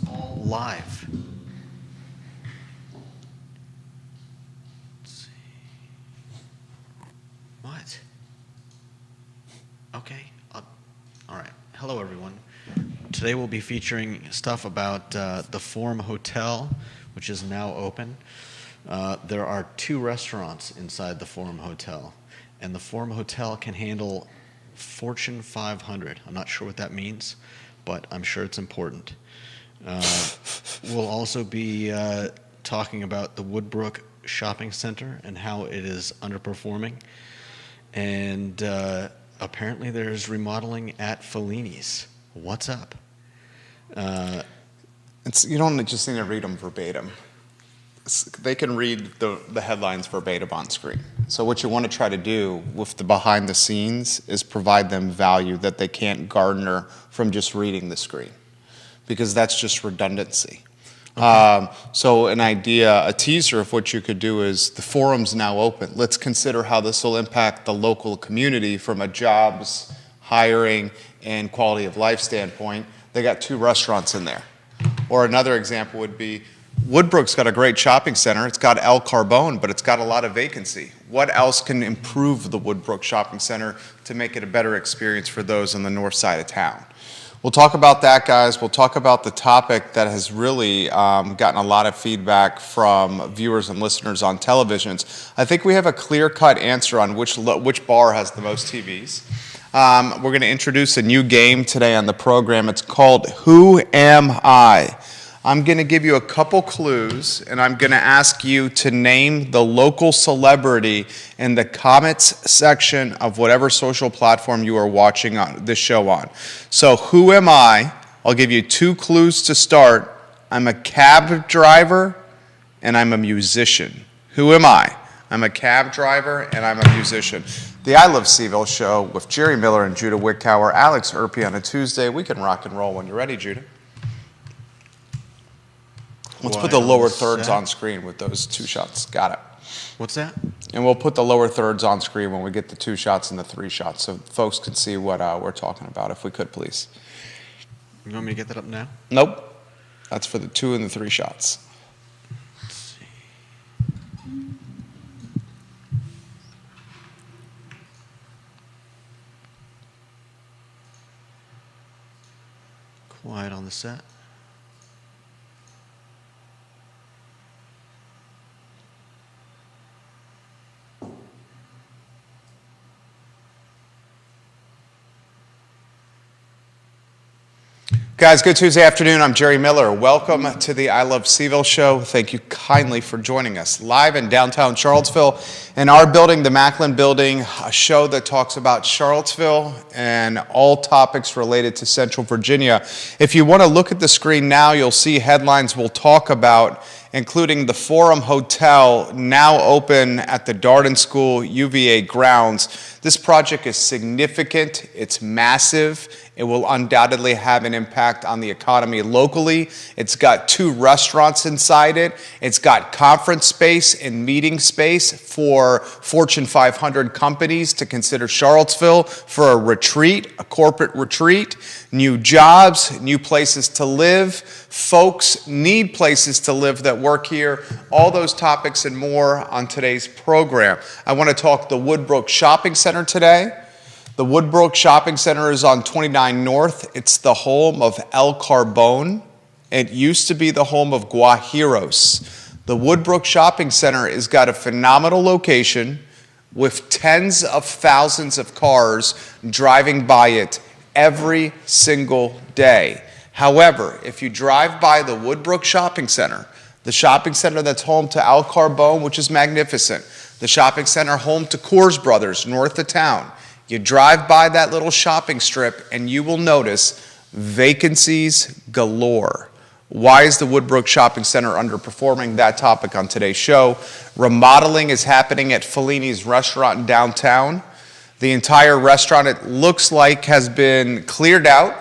All live. Let's see. What? Okay. All right. Hello, everyone. Today we'll be featuring stuff about the Forum Hotel, which is now open. There are 2 restaurants inside the Forum Hotel, and the Forum Hotel can handle Fortune 500. I'm not sure what that means, but I'm sure it's important. We'll also be talking about the Woodbrook Shopping Center and how it is underperforming. And apparently there's remodeling at Fellini's. What's up? You don't just need to read them verbatim. They can read the headlines verbatim on screen. So what you want to try to do with the behind the scenes is provide them value that they can't from just reading the screen, because that's just redundancy. Okay. So a teaser of what you could do is the forum's now open. Let's consider how this will impact the local community from a jobs, hiring, and quality of life standpoint. They got 2 restaurants in there. Or another example would be Woodbrook's got a great shopping center. It's got El Carbone, but it's got a lot of vacancy. What else can improve the Woodbrook Shopping Center to make it a better experience for those on the north side of town? We'll talk about that, guys. We'll talk about the topic that has really gotten a lot of feedback from viewers and listeners on televisions. I think we have a clear-cut answer on which bar has the most TVs. We're going to introduce a new game today on the program. It's called Who Am I? I'm going to give you a couple clues, and I'm going to ask you to name the local celebrity in the comments section of whatever social platform you are watching this show on. So, who am I? I'll give you 2 clues to start. I'm a cab driver, and I'm a musician. Who am I? I'm a cab driver, and I'm a musician. The I Love Seville show with Jerry Miller and Judah Wickower, Alex Erpy on a Tuesday. We can rock and roll when you're ready, Judah. Let's put the lower thirds on screen with those 2 shots. Got it. What's that? And we'll put the lower thirds on screen when we get the 2 shots and the 3 shots so folks can see what we're talking about, if we could, please. You want me to get that up now? Nope. That's for the 2 and the 3 shots. Let's see. Quiet on the set. Guys, good Tuesday afternoon. I'm Jerry Miller. Welcome to the I Love Seville show. Thank you kindly for joining us live in downtown Charlottesville in our building, the Macklin Building, a show that talks about Charlottesville and all topics related to Central Virginia. If you want to look at the screen now, you'll see headlines we'll talk about, including the Forum Hotel, now open at the Darden School UVA grounds. This project is significant. It's massive. It will undoubtedly have an impact on the economy locally. It's got 2 restaurants inside it. It's got conference space and meeting space for Fortune 500 companies to consider Charlottesville for a retreat, a corporate retreat, new jobs, new places to live. Folks need places to live that work here. All those topics and more on today's program. I want to talk the Woodbrook Shopping Center today. The Woodbrook Shopping Center is on 29 North. It's the home of El Carbone. It used to be the home of Guajiros. The Woodbrook Shopping Center has got a phenomenal location with tens of thousands of cars driving by it every single day. However, if you drive by the Woodbrook Shopping Center, the shopping center that's home to El Carbone, which is magnificent, the shopping center home to Coors Brothers, north of town, you drive by that little shopping strip and you will notice vacancies galore. Why is the Woodbrook Shopping Center underperforming? That topic on today's show. Remodeling is happening at Fellini's restaurant in downtown. The entire restaurant, it looks like, has been cleared out.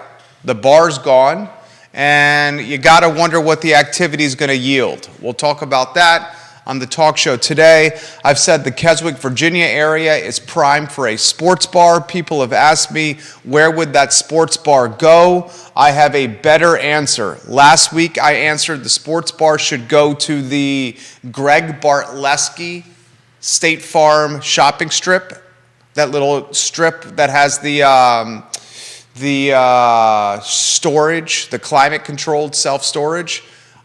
The bar's gone. And you got to wonder what the activity is going to yield. We'll talk about that. on the talk show today. I've said the Keswick, Virginia area is prime for a sports bar. People have asked me, where would that sports bar go? I have a better answer. Last week I answered the sports bar should go to the Greg Bartlesky State Farm shopping strip, that little strip that has the storage, the climate-controlled self-storage.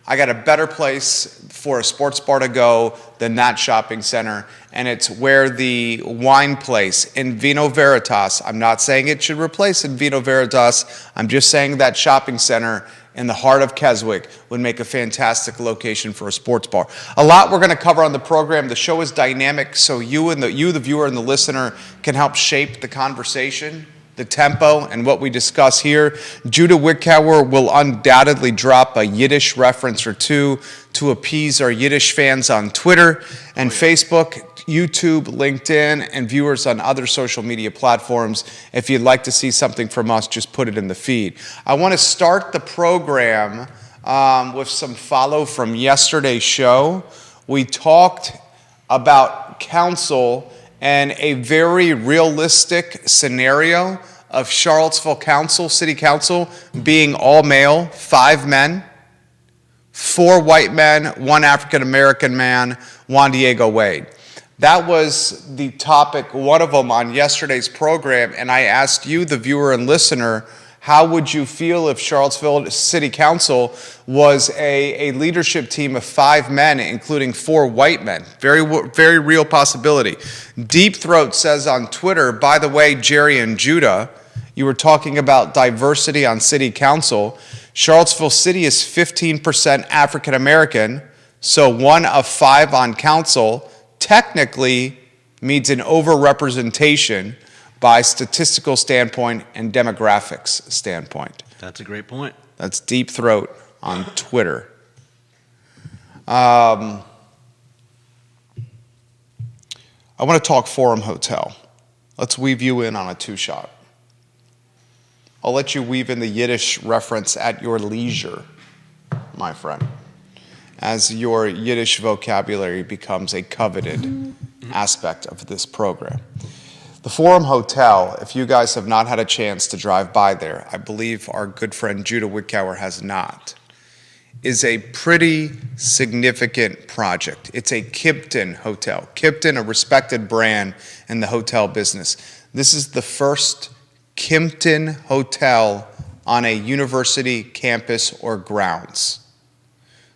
I got a better place for a sports bar to go than that shopping center, and it's where the wine place in Vino Veritas, I'm not saying it should replace in Vino Veritas, I'm just saying that shopping center in the heart of Keswick would make a fantastic location for a sports bar. A lot we're going to cover on the program. The show is dynamic, so you, the viewer and the listener, can help shape the conversation, the tempo, and what we discuss here. Judah Wickower will undoubtedly drop a Yiddish reference or two to appease our Yiddish fans on Twitter and Facebook, YouTube, LinkedIn, and viewers on other social media platforms. If you'd like to see something from us, just put it in the feed. I want to start the program with some follow from yesterday's show. We talked about council and a very realistic scenario of Charlottesville Council, City Council, being all male, 5 men, 4 white men, 1 African American man, Juan Diego Wade. That was the topic, one of them on yesterday's program, and I asked you, the viewer and listener, how would you feel if Charlottesville City Council was a leadership team of 5 men, including 4 white men? Very, very real possibility. Deep Throat says on Twitter, by the way, Jerry and Judah, you were talking about diversity on City Council. Charlottesville City is 15% African American, so 1 of 5 on council technically means an overrepresentation by statistical standpoint and demographics standpoint. That's a great point. That's Deep Throat on Twitter. I want to talk Forum Hotel. Let's weave you in on a 2-shot. I'll let you weave in the Yiddish reference at your leisure, my friend, as your Yiddish vocabulary becomes a coveted aspect of this program. The Forum Hotel, if you guys have not had a chance to drive by there, I believe our good friend Judah Wickower has not, is a pretty significant project. It's a Kimpton Hotel. Kimpton, a respected brand in the hotel business. This is the first Kimpton Hotel on a university campus or grounds.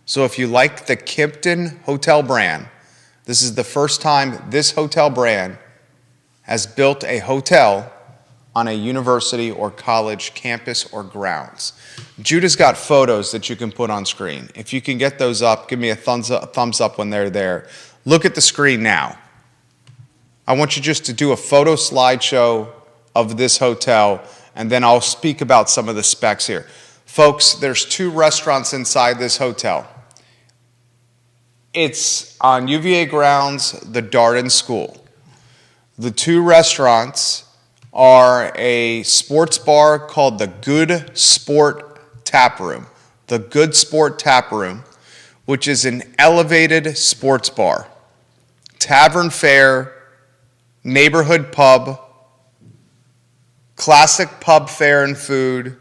So if you like the Kimpton Hotel brand, this is the first time this hotel brand has built a hotel on a university or college campus or grounds. Judah's got photos that you can put on screen. If you can get those up, give me a thumbs up when they're there. Look at the screen now. I want you just to do a photo slideshow of this hotel, and then I'll speak about some of the specs here. Folks, there's 2 restaurants inside this hotel. It's on UVA grounds, the Darden School. The 2 restaurants are a sports bar called the Good Sport Tap Room. The Good Sport Tap Room, which is an elevated sports bar. Tavern fare, neighborhood pub, classic pub fare and food,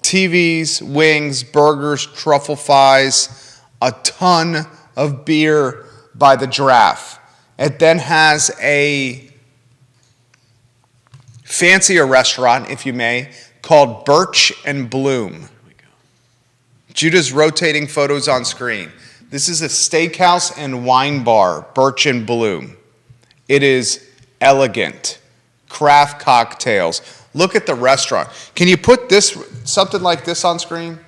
TVs, wings, burgers, truffle fries, a ton of beer by the draft. It then has a fancier restaurant, if you may, called Birch and Bloom. Judah's rotating photos on screen. This is a steakhouse and wine bar, Birch and Bloom. It is elegant. Craft cocktails. Look at the restaurant. Can you put something like this on screen?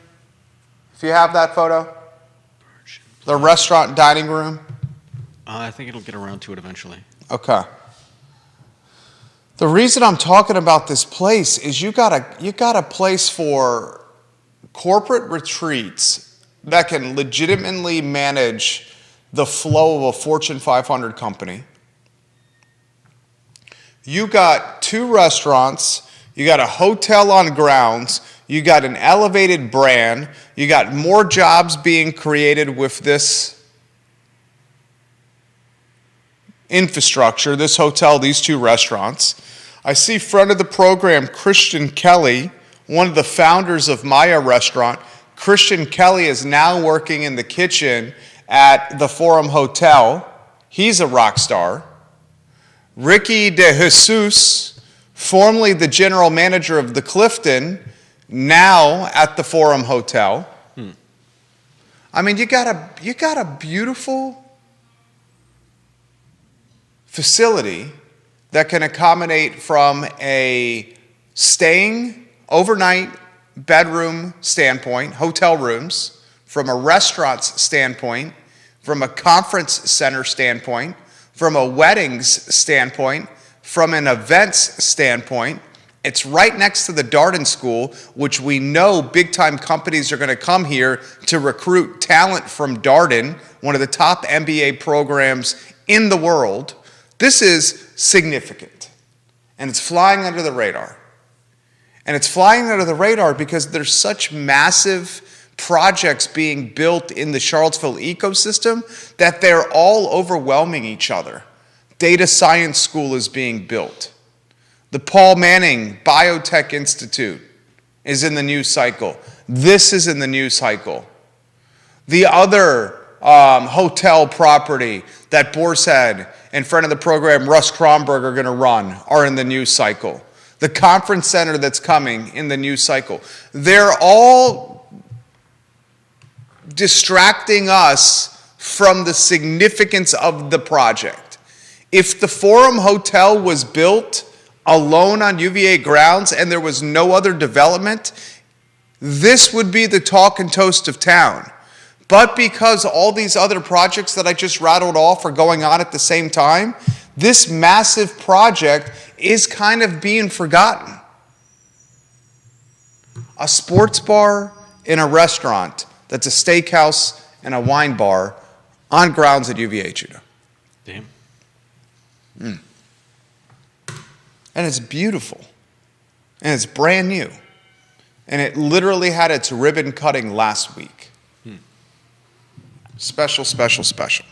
If you have that photo? The restaurant dining room? I think it'll get around to it eventually. Okay. The reason I'm talking about this place is you got a place for corporate retreats that can legitimately manage the flow of a Fortune 500 company. You got 2 restaurants, you got a hotel on grounds, you got an elevated brand, you got more jobs being created with this infrastructure, this hotel, these two restaurants. I see friend of the program, Christian Kelly, one of the founders of Maya Restaurant. Christian Kelly is now working in the kitchen at the Forum Hotel. He's a rock star. Ricky De Jesus, formerly the general manager of the Clifton, now at the Forum Hotel. I mean, you got a beautiful facility that can accommodate from a staying overnight bedroom standpoint, hotel rooms, from a restaurant's standpoint, from a conference center standpoint, from a weddings standpoint, from an events standpoint. It's right next to the Darden School, which we know big-time companies are going to come here to recruit talent from Darden, one of the top MBA programs in the world. This is significant, and it's flying under the radar. And it's flying under the radar because there's such massive projects being built in the Charlottesville ecosystem that they're all overwhelming each other. Data Science School is being built. The Paul Manning Biotech Institute is in the news cycle. This is in the news cycle. The other hotel property that Boar's Head and friend of the program Russ Kronberg are going to run are in the news cycle. The conference center that's coming in the news cycle. They're all distracting us from the significance of the project. If the Forum Hotel was built alone on UVA grounds and there was no other development, this would be the talk and toast of town. But because all these other projects that I just rattled off are going on at the same time, this massive project is kind of being forgotten. A sports bar and a restaurant that's a steakhouse and a wine bar on grounds at UVA, Judah. Damn. And it's beautiful. And it's brand new. And it literally had its ribbon cutting last week. Special, special, special.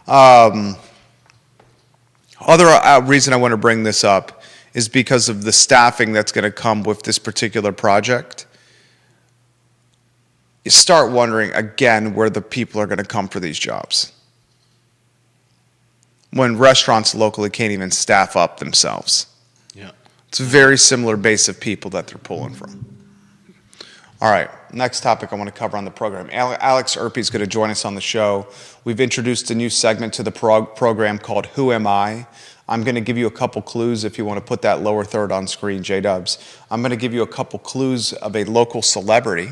Other reason I want to bring this up is because of the staffing that's going to come with this particular project. You start wondering again where the people are going to come for these jobs. When restaurants locally can't even staff up themselves. Yeah. It's a very similar base of people that they're pulling from. All right, next topic I want to cover on the program. Alex Erpy is going to join us on the show. We've introduced a new segment to the program called Who Am I? I'm going to give you a couple clues if you want to put that lower third on screen, J-Dubs. I'm going to give you a couple clues of a local celebrity,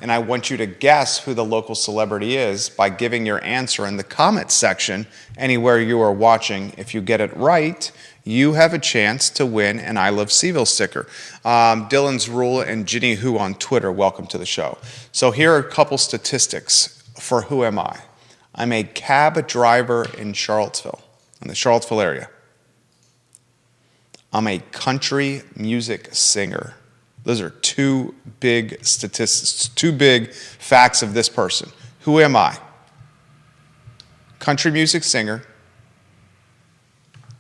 and I want you to guess who the local celebrity is by giving your answer in the comments section anywhere you are watching. If you get it right, you have a chance to win an I Love Seville sticker. Dylan's Rule and Ginny Who on Twitter, welcome to the show. So here are a couple statistics for Who Am I? I'm a cab driver in Charlottesville, in the Charlottesville area. I'm a country music singer. Those are two big statistics, two big facts of this person. Who am I? Country music singer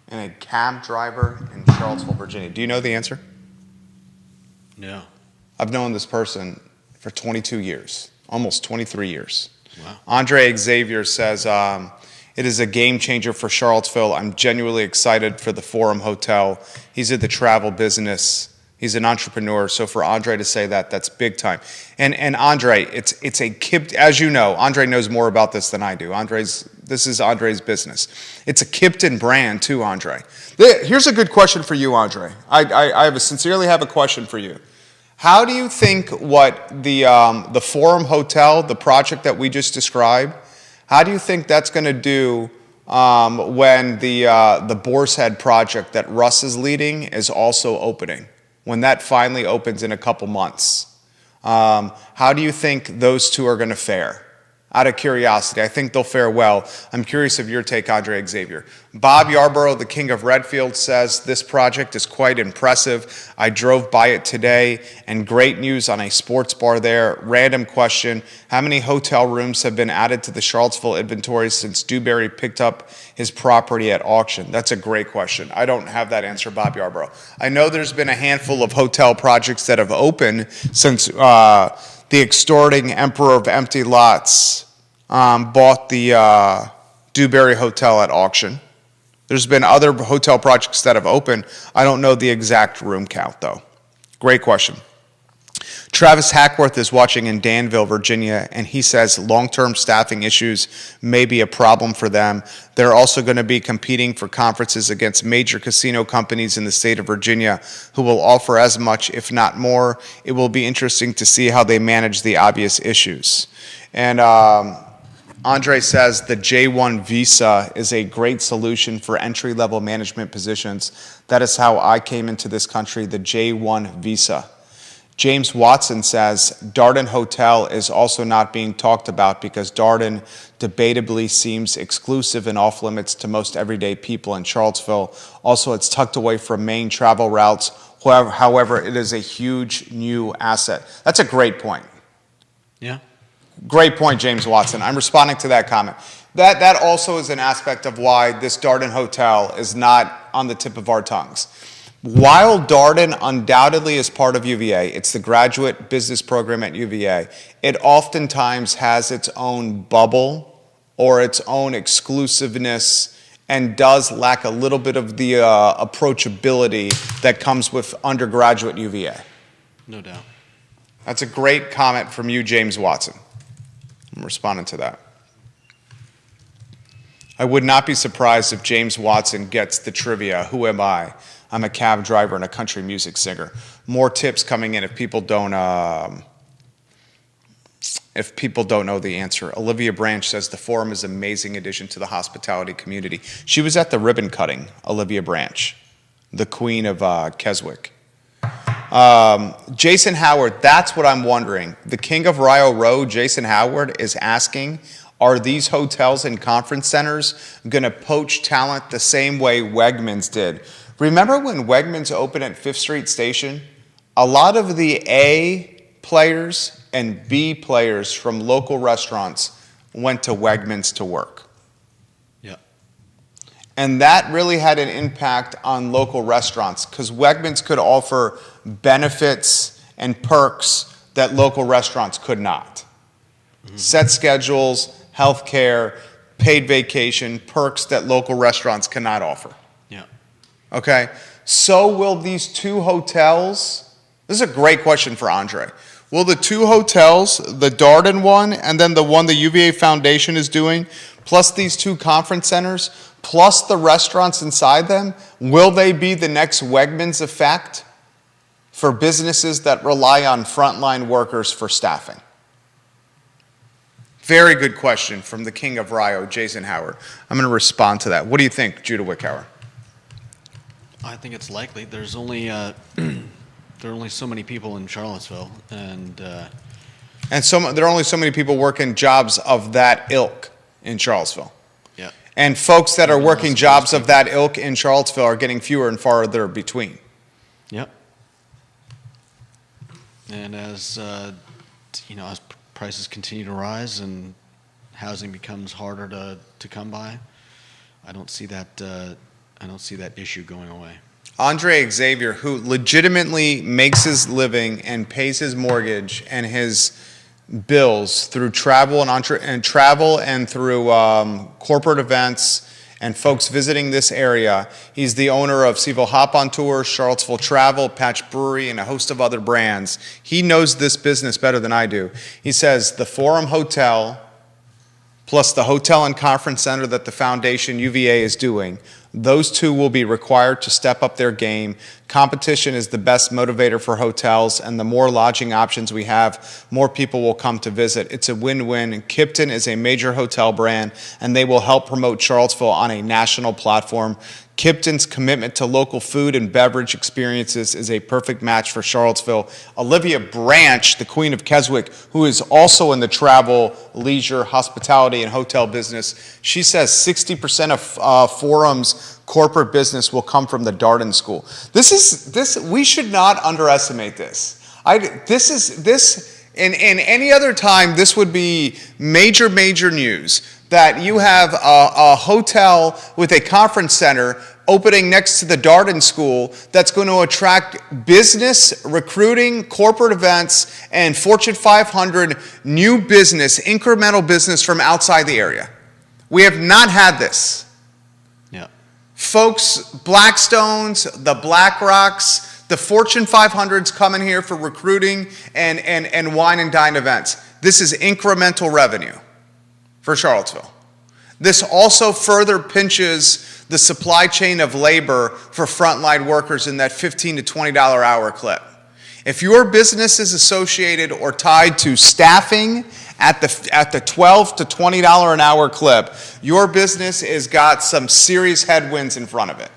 and a cab driver in Charlottesville, Virginia. Do you know the answer? No. I've known this person for 22 years, almost 23 years. Wow. Andre Xavier says, it is a game changer for Charlottesville. I'm genuinely excited for the Forum Hotel. He's in the travel business. He's an entrepreneur. So for Andre to say that, that's big time. And Andre, it's a Kipton, as you know, Andre knows more about this than I do. This is Andre's business. It's a Kipton brand too, Andre. Here's a good question for you, Andre. I sincerely have a question for you. How do you think what the Forum Hotel, the project that we just described, how do you think that's going to do when the Boar's Head project that Russ is leading is also opening? When that finally opens in a couple months, how do you think those two are going to fare? Out of curiosity, I think they'll fare well. I'm curious of your take, Andre Xavier. Bob Yarborough, the king of Redfield, says this project is quite impressive. I drove by it today, and great news on a sports bar there. Random question, how many hotel rooms have been added to the Charlottesville inventory since Dewberry picked up his property at auction? That's a great question. I don't have that answer, Bob Yarborough. I know there's been a handful of hotel projects that have opened since the extorting Emperor of Empty Lots bought the Dewberry Hotel at auction. There's been other hotel projects that have opened. I don't know the exact room count, though. Great question. Travis Hackworth is watching in Danville, Virginia, and he says long-term staffing issues may be a problem for them. They're also going to be competing for conferences against major casino companies in the state of Virginia who will offer as much, if not more. It will be interesting to see how they manage the obvious issues. And Andre says the J1 visa is a great solution for entry-level management positions. That is how I came into this country, the J1 visa. James Watson says Darden Hotel is also not being talked about because Darden debatably seems exclusive and off limits to most everyday people in Charlottesville. Also, it's tucked away from main travel routes. However, it is a huge new asset. That's a great point. Yeah. Great point, James Watson. I'm responding to that comment. That also is an aspect of why this Darden Hotel is not on the tip of our tongues. While Darden undoubtedly is part of UVA, it's the graduate business program at UVA, it oftentimes has its own bubble or its own exclusiveness and does lack a little bit of the approachability that comes with undergraduate UVA. No doubt. That's a great comment from you, James Watson. I'm responding to that. I would not be surprised if James Watson gets the trivia. Who am I? I'm a cab driver and a country music singer. More tips coming in if people don't know the answer. Olivia Branch says the forum is an amazing addition to the hospitality community. She was at the ribbon cutting, Olivia Branch, the queen of Keswick. Jason Howard, that's what I'm wondering. The king of Rio Road, Jason Howard, is asking, are these hotels and conference centers going to poach talent the same way Wegmans did? Remember when Wegmans opened at 5th Street Station? A lot of the A players and B players from local restaurants went to Wegmans to work. Yeah. And that really had an impact on local restaurants because Wegmans could offer benefits and perks that local restaurants could not. Mm-hmm. Set schedules, health care, paid vacation, perks that local restaurants cannot offer. Yeah. Okay, so will these two hotels, this is a great question for Andre. Will the two hotels, the Darden one and then the one the UVA Foundation is doing, plus these two conference centers, plus the restaurants inside them, will they be the next Wegmans effect for businesses that rely on frontline workers for staffing? Very good question from the king of Rio, Jason Howard. I'm going to respond to that. What do you think, Judah Wickhauer? I think it's likely. There's only there are only so many people in Charlottesville, and there are only so many people working jobs of that ilk in Charlottesville. yeah, And folks that are working jobs of that ilk in Charlottesville are getting fewer and farther between. yep. And as as prices continue to rise and housing becomes harder to come by, I don't see that issue going away. Andre Xavier, who legitimately makes his living and pays his mortgage and his bills through travel and through corporate events and folks visiting this area. He's the owner of Seville Hop on Tour, Charlottesville Travel, Patch Brewery, and a host of other brands. He knows this business better than I do. He says the Forum Hotel plus the hotel and conference center that the foundation UVA is doing, Those two will be required to step up their game. Competition is the best motivator for hotels, and the more lodging options we have, more people will come to visit. It's a win-win. Kipton is a major hotel brand, and they will help promote Charlottesville on a national platform. Kipton's commitment to local food and beverage experiences is a perfect match for Charlottesville. Olivia Branch, the Queen of Keswick, who is also in the travel, leisure, hospitality, and hotel business, she says 60% of Forum's corporate business will come from the Darden School. We should not underestimate this. In any other time, this would be major news. That you have a hotel with a conference center opening next to the Darden School that's going to attract business, recruiting, corporate events, and Fortune 500 new business, incremental business from outside the area. We have not had this. Yeah. Folks, Blackstones, the BlackRocks, the Fortune 500s coming here for recruiting and wine and dine events. This is incremental revenue for Charlottesville. This also further pinches the supply chain of labor for frontline workers in that $15 to $20 hour clip. If your business is associated or tied to staffing at the $12 to $20 an hour clip, your business has got some serious headwinds in front of it.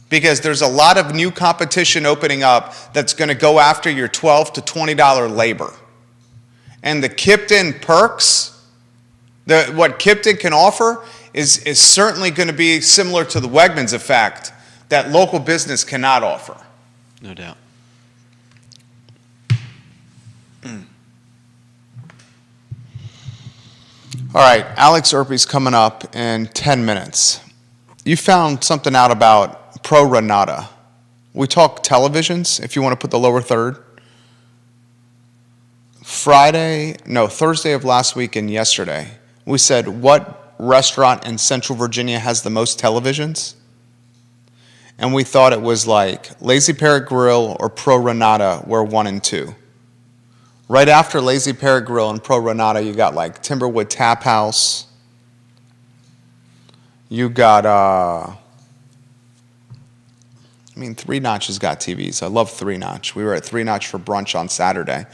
Because there's a lot of new competition opening up that's going to go after your $12 to $20 labor. And the Kipton perks, what Kipton can offer is certainly going to be similar to the Wegmans effect that local business cannot offer. No doubt. All right, Alex Erpy's coming up in 10 minutes. You found something out about Pro Renata. We talk televisions, if you want to put the lower third. Thursday of last week and yesterday, we said, what restaurant in Central Virginia has the most televisions? And we thought it was like Lazy Parrot Grill or Pro Renata were 1 and 2. Right after Lazy Parrot Grill and Pro Renata, you got like Timberwood Tap House. You got, Three Notch has got TVs. I love Three Notch. We were at Three Notch for brunch on Saturday.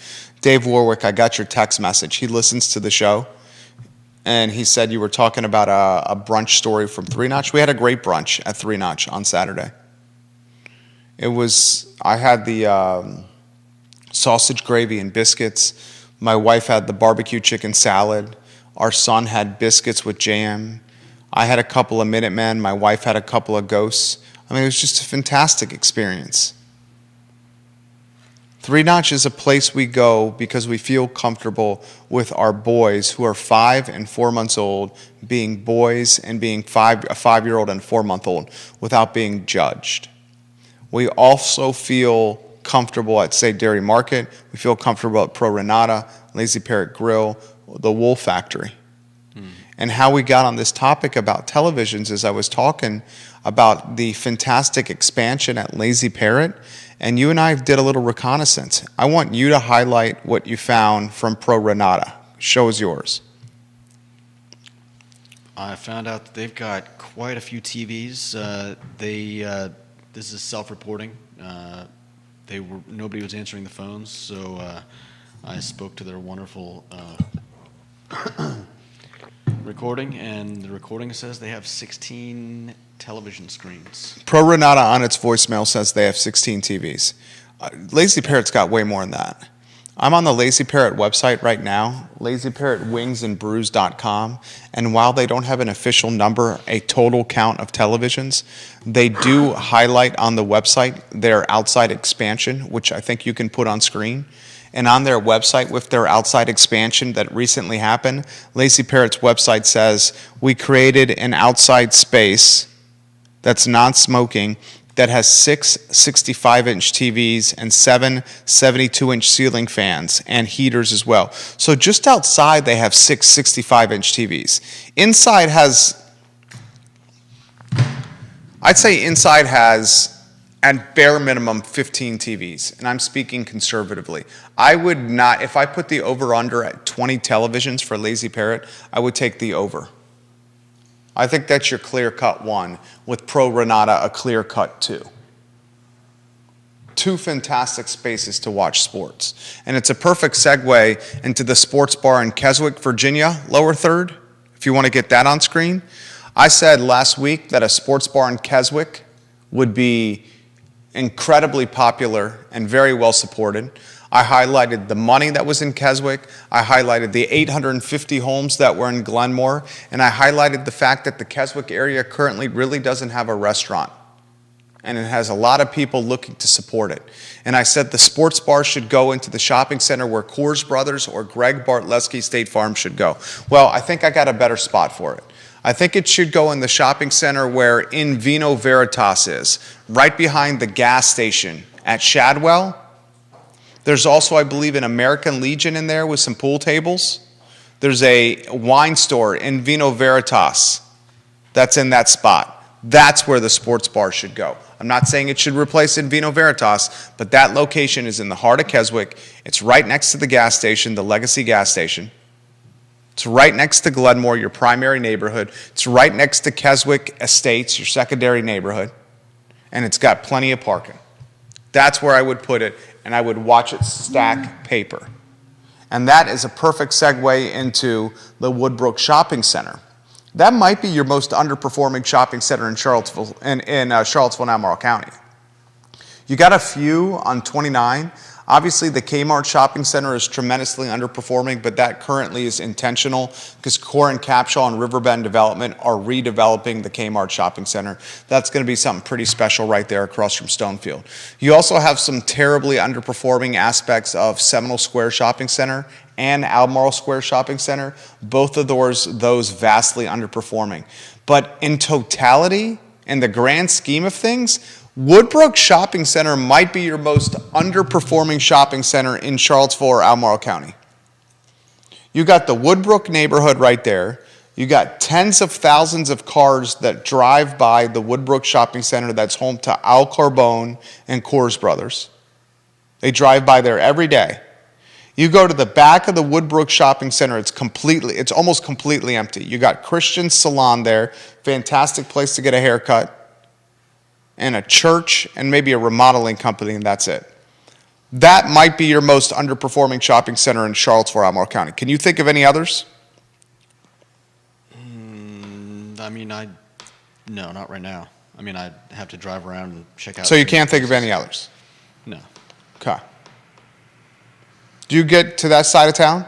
Dave Warwick, I got your text message. He listens to the show, and he said you were talking about a brunch story from Three Notch. We had a great brunch at Three Notch on Saturday. I had the sausage gravy and biscuits. My wife had the barbecue chicken salad. Our son had biscuits with jam. I had a couple of Minutemen. My wife had a couple of Ghosts. It was just a fantastic experience. Three Notch is a place we go because we feel comfortable with our boys who are 5 and 4 months old being boys and being a 5-year-old and 4-month-old without being judged. We also feel comfortable at, say, Dairy Market. We feel comfortable at Pro Renata, Lazy Parrot Grill, the Wool Factory. And how we got on this topic about televisions is I was talking about the fantastic expansion at Lazy Parrot, and you and I did a little reconnaissance. I want you to highlight what you found from Pro Renata. Show is yours. I found out that they've got quite a few TVs. This is self-reporting. Nobody was answering the phones, so I spoke to their wonderful recording, and the recording says they have 16 television screens. Pro Renata on its voicemail says they have 16 TVs. Lazy Parrot's got way more than that. I'm on the Lazy Parrot website right now, lazyparrotwingsandbrews.com, and while they don't have an official number, a total count of televisions, they do highlight on the website their outside expansion, which I think you can put on screen. And on their website with their outside expansion that recently happened, Lazy Parrot's website says, we created an outside space that's non-smoking that has 6 65-inch TVs and 7 72-inch ceiling fans and heaters as well. So just outside they have 6 65-inch TVs. Inside has at bare minimum 15 TVs, and I'm speaking conservatively. I would not, if I put the over-under at 20 televisions for Lazy Parrot, I would take the over. I think that's your clear-cut one, with Pro Renata a clear-cut two. Two fantastic spaces to watch sports. And it's a perfect segue into the sports bar in Keswick, Virginia, lower third, if you want to get that on screen. I said last week that a sports bar in Keswick would be incredibly popular and very well supported. I highlighted the money that was in Keswick. I highlighted the 850 homes that were in Glenmore. And I highlighted the fact that the Keswick area currently really doesn't have a restaurant. And it has a lot of people looking to support it. And I said the sports bar should go into the shopping center where Coors Brothers or Greg Bartlesky State Farm should go. Well, I think I got a better spot for it. I think it should go in the shopping center where In Vino Veritas is, right behind the gas station at Shadwell. There's also, I believe, an American Legion in there with some pool tables. There's a wine store, In Vino Veritas, that's in that spot. That's where the sports bar should go. I'm not saying it should replace In Vino Veritas, but that location is in the heart of Keswick. It's right next to the gas station, the Legacy gas station. It's right next to Glenmore, your primary neighborhood. It's right next to Keswick Estates, your secondary neighborhood. And it's got plenty of parking. That's where I would put it, and I would watch it stack paper. And that is a perfect segue into the Woodbrook Shopping Center. That might be your most underperforming shopping center in Charlottesville, Charlottesville and Albemarle County. You got a few on 29. Obviously, the Kmart Shopping Center is tremendously underperforming, but that currently is intentional because Core and Capshaw and Riverbend Development are redeveloping the Kmart Shopping Center. That's going to be something pretty special right there across from Stonefield. You also have some terribly underperforming aspects of Seminole Square Shopping Center and Albemarle Square Shopping Center. Both of those vastly underperforming. But in totality, in the grand scheme of things, Woodbrook Shopping Center might be your most underperforming shopping center in Charlottesville or Albemarle County. You got the Woodbrook neighborhood right there. You got tens of thousands of cars that drive by the Woodbrook Shopping Center that's home to Al Carbone and Coors Brothers. They drive by there every day. You go to the back of the Woodbrook Shopping Center, it's almost completely empty. You got Christian Salon there, fantastic place to get a haircut, and a church, and maybe a remodeling company, and that's it. That might be your most underperforming shopping center in Charlottesville, Albemarle County. Can you think of any others? No, not right now. I'd have to drive around and check out. So you can't think of any others? No. Okay. Do you get to that side of town?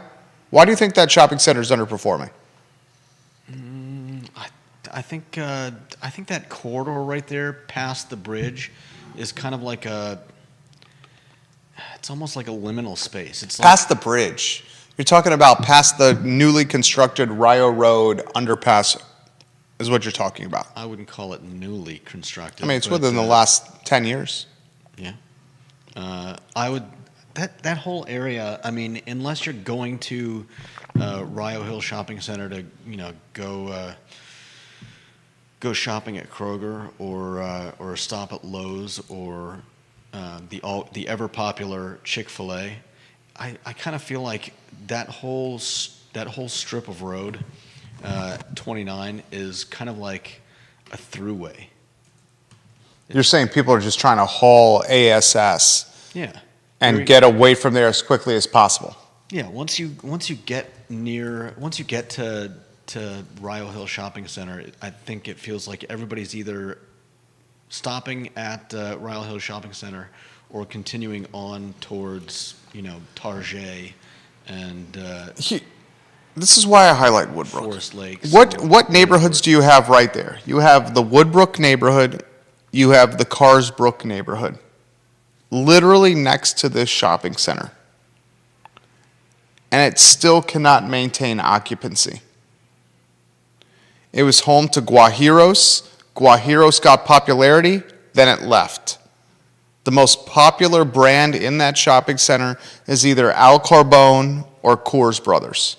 Why do you think that shopping center is underperforming? I think that corridor right there past the bridge is kind of like it's almost like a liminal space. It's past the bridge. You're talking about past the newly constructed Rio Road underpass is what you're talking about. I wouldn't call it newly constructed. It's within the last 10 years. Yeah. I would, that whole area, unless you're going to Rio Hill Shopping Center to, go shopping at Kroger or stop at Lowe's or the ever popular Chick-fil-A. I kind of feel like that whole strip of road, 29, is kind of like a throughway. You're saying people are just trying to haul ASS, yeah, and get away from there as quickly as possible. Yeah, once you get to Rio Hill Shopping Center, I think it feels like everybody's either stopping at Rio Hill Shopping Center or continuing on towards, Target and this is why I highlight Woodbrook. Forest Lakes. What neighborhoods do you have right there? You have the Woodbrook neighborhood. You have the Carsbrook neighborhood, literally next to this shopping center, and it still cannot maintain occupancy. It was home to Guajiros. Guajiros got popularity, then it left. The most popular brand in that shopping center is either Al Carbone or Coors Brothers.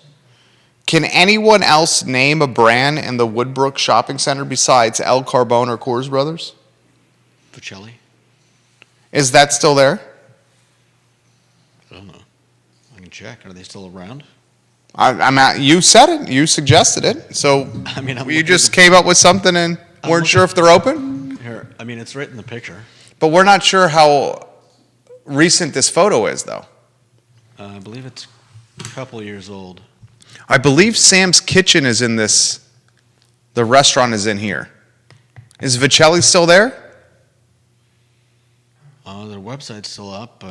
Can anyone else name a brand in the Woodbrook Shopping Center besides Al Carbone or Coors Brothers? Bocelli? Is that still there? I don't know. I can check. Are they still around? You said it. You suggested it. So I mean, I'm you looking just at came up with something and weren't sure if they're open? here. I mean, it's right in the picture. But we're not sure how recent this photo is, though. I believe it's a couple of years old. I believe Sam's Kitchen is in this. The restaurant is in here. Is Vicelli still there? Their website's still up.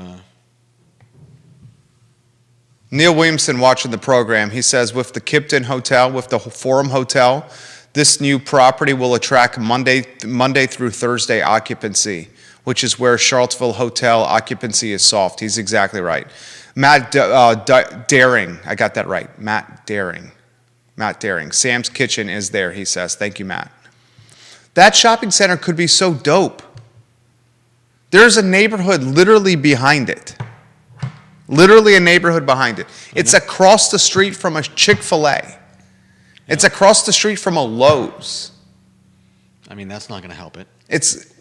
Neil Williamson watching the program. He says with the Kipton Hotel, with the Forum Hotel, this new property will attract Monday through Thursday occupancy, which is where Charlottesville Hotel occupancy is soft. He's exactly right. Matt Daring, I got that right. Matt Daring. Sam's Kitchen is there, he says. Thank you, Matt. That shopping center could be so dope. There's a neighborhood literally behind it. Literally a neighborhood behind it. It's across the street from a Chick-fil-A. It's across the street from a Lowe's. I mean, that's not going to help it. It's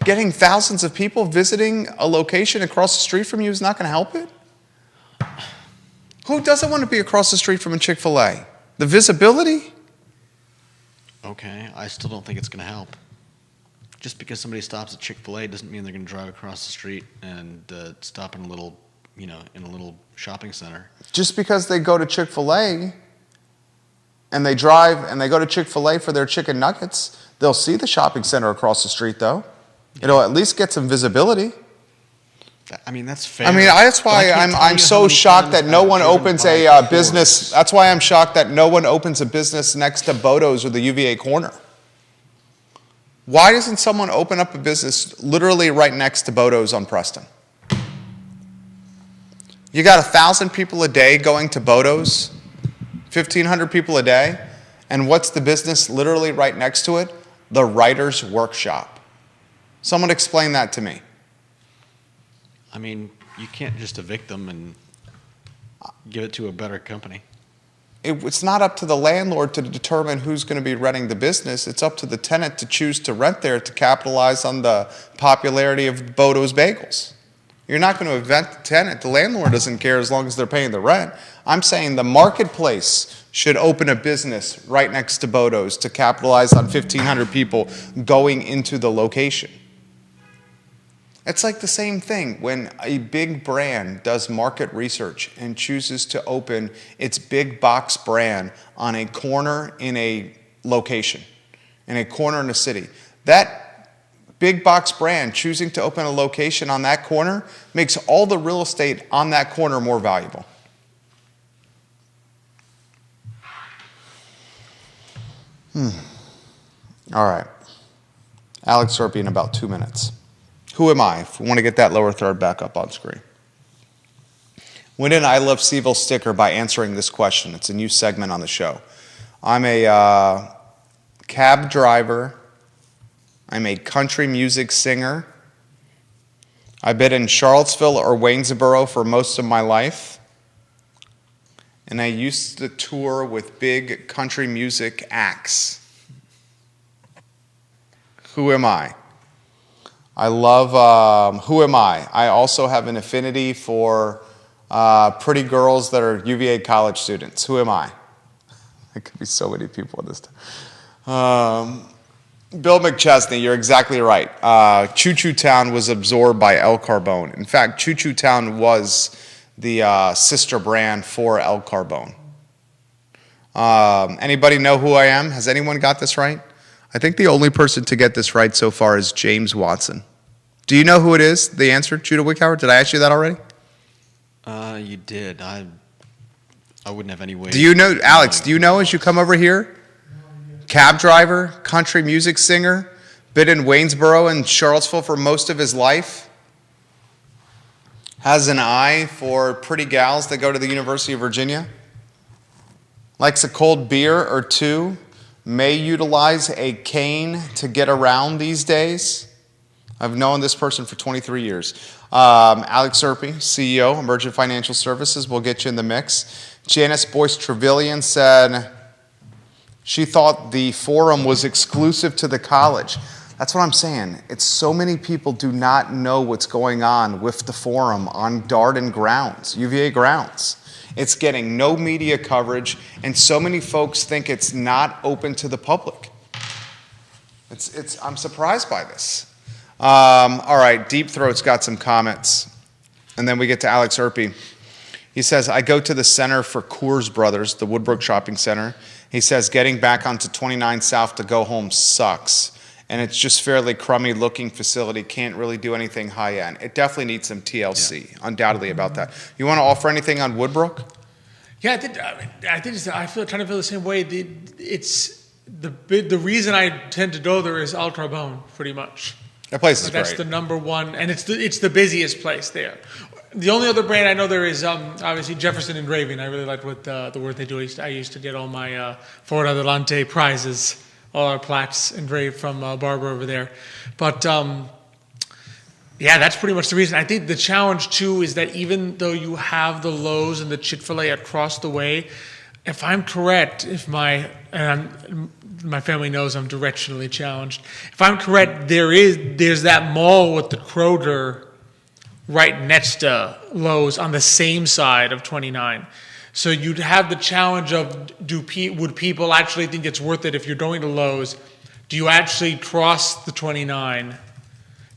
getting thousands of people visiting a location across the street from you is not going to help it? Who doesn't want to be across the street from a Chick-fil-A? The visibility? Okay, I still don't think it's going to help. Just because somebody stops at Chick-fil-A doesn't mean they're going to drive across the street and stop in a little, in a little shopping center. Just because they go to Chick-fil-A and they drive and they go to Chick-fil-A for their chicken nuggets, they'll see the shopping center across the street, though. It'll at least get some visibility. I mean, that's fair. I mean, that's why I'm so shocked that no one opens a business. That's why I'm shocked that no one opens a business next to Bodo's or the UVA corner. Why doesn't someone open up a business literally right next to Bodo's on Preston? You got 1,000 people a day going to Bodo's, 1,500 people a day, and what's the business literally right next to it? The Writer's Workshop. Someone explain that to me. I mean, you can't just evict them and give it to a better company. It's not up to the landlord to determine who's going to be renting the business. It's up to the tenant to choose to rent there to capitalize on the popularity of Bodo's Bagels. You're not going to evict the tenant. The landlord doesn't care as long as they're paying the rent. I'm saying the marketplace should open a business right next to Bodo's to capitalize on 1,500 people going into the location. It's like the same thing when a big brand does market research and chooses to open its big box brand on a corner in a location, in a corner in a city. That big box brand choosing to open a location on that corner makes all the real estate on that corner more valuable. All right. Alex Serpy in about 2 minutes. Who am I? If we want to get that lower third back up on screen. Win an I Love CVille sticker by answering this question. It's a new segment on the show. I'm a cab driver. I'm a country music singer. I've been in Charlottesville or Waynesboro for most of my life. And I used to tour with big country music acts. Who am I? I love, who am I? I also have an affinity for pretty girls that are UVA college students. Who am I? There could be so many people in this time. Bill McChesney, you're exactly right. Choo Choo Town was absorbed by El Carbone. In fact, Choo Choo Town was the sister brand for El Carbone. Anybody know who I am? Has anyone got this right? I think the only person to get this right so far is James Watson. Do you know who it is? The answer, Judah Wickhauer? Did I ask you that already? You did. I wouldn't have any way. Do you know, Alex, do you know as you come over here? Cab driver, country music singer, been in Waynesboro and Charlottesville for most of his life. Has an eye for pretty gals that go to the University of Virginia. Likes a cold beer or two. May utilize a cane to get around these days. I've known this person for 23 years. Alex Serpy, CEO, Emergent Financial Services, will get you in the mix. Janice Boyce Trevelyan said she thought the forum was exclusive to the college. That's what I'm saying. It's so many people do not know what's going on with the forum on Darden grounds, UVA grounds. It's getting no media coverage, and so many folks think it's not open to the public. I'm surprised by this. All right, Deep Throat's got some comments. And then we get to Alex Erpy. He says, I go to the center for Coors Brothers, the Woodbrook Shopping Center. He says, getting back onto 29 South to go home sucks. And it's just fairly crummy looking facility. Can't really do anything high end. It definitely needs some TLC, undoubtedly about that. You want to offer anything on Woodbrook? Yeah, I feel the same way. It's the reason I tend to go there is Ultra Bone, pretty much. That place is That's great. the number one, and it's the busiest place there. The only other brand I know there is obviously Jefferson Engraving. I really like what the work they do. I used to get all my Ford Adelante prizes, all our plaques engraved from Barbara over there. But yeah, that's pretty much the reason. I think the challenge too is that even though you have the Lowe's and the Chick-fil-A across the way, if I'm correct, my family knows I'm directionally challenged. If I'm correct, there's that mall with the Kroger right next to Lowe's on the same side of 29. So you'd have the challenge of would people actually think it's worth it if you're going to Lowe's? Do you actually cross the 29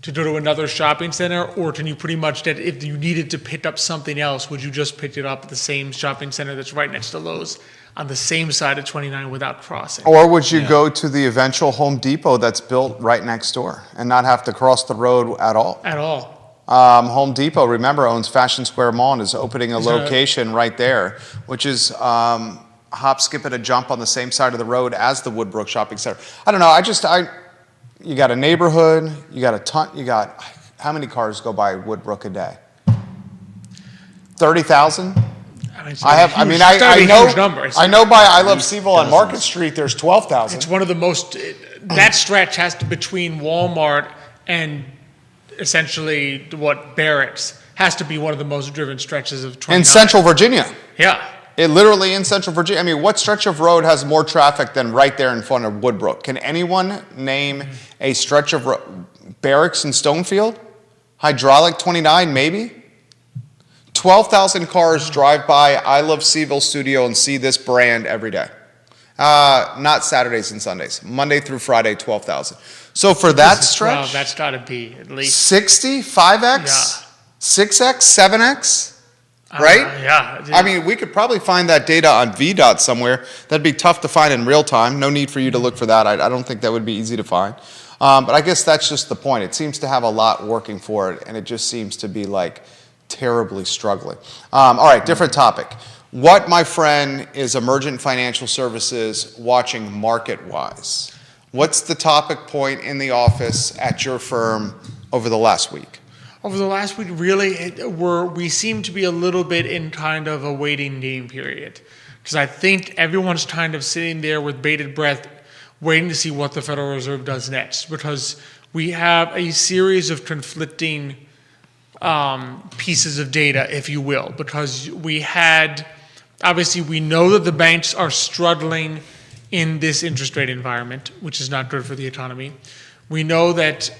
to go to another shopping center, or can you pretty much get, if you needed to pick up something else, would you just pick it up at the same shopping center that's right next to Lowe's on the same side of 29 without crossing? Or would you go to the eventual Home Depot that's built right next door and not have to cross the road at all? At all. Home Depot, remember, owns Fashion Square Mall and is opening a location right there, which is hop, skip, and a jump on the same side of the road as the Woodbrook Shopping Center. I don't know. You got a neighborhood. You got a ton. You got how many cars go by Woodbrook a day? 30,000. I know by I Love Seville on Market Street, there's 12,000. It's one of the most. That stretch has to between Walmart and essentially what Barrett's has to be one of the most driven stretches of 29. In Central Virginia. Yeah. It literally in Central Virginia. I mean, what stretch of road has more traffic than right there in front of Woodbrook? Can anyone name a stretch of road? Barracks and Stonefield? Hydraulic 29, maybe? 12,000 cars drive by I Love Seville Studio and see this brand every day. Not Saturdays and Sundays. Monday through Friday, 12,000. So for that stretch, 12, that's got to be at least 60, 5X, 6X, 7X, right? Yeah. I mean, we could probably find that data on VDOT somewhere. That'd be tough to find in real time. No need for you to look for that. I don't think that would be easy to find. But I guess that's just the point. It seems to have a lot working for it, and it just seems to be like terribly struggling. All right, different topic. What, my friend, is Emergent Financial Services watching market-wise? What's the topic point in the office at your firm over the last week? Over the last week, really, we seem to be a little bit in kind of a waiting game period. Because I think everyone's kind of sitting there with bated breath, waiting to see what the Federal Reserve does next. Because we have a series of conflicting pieces of data, if you will. Because obviously we know that the banks are struggling in this interest rate environment, which is not good for the economy. We know that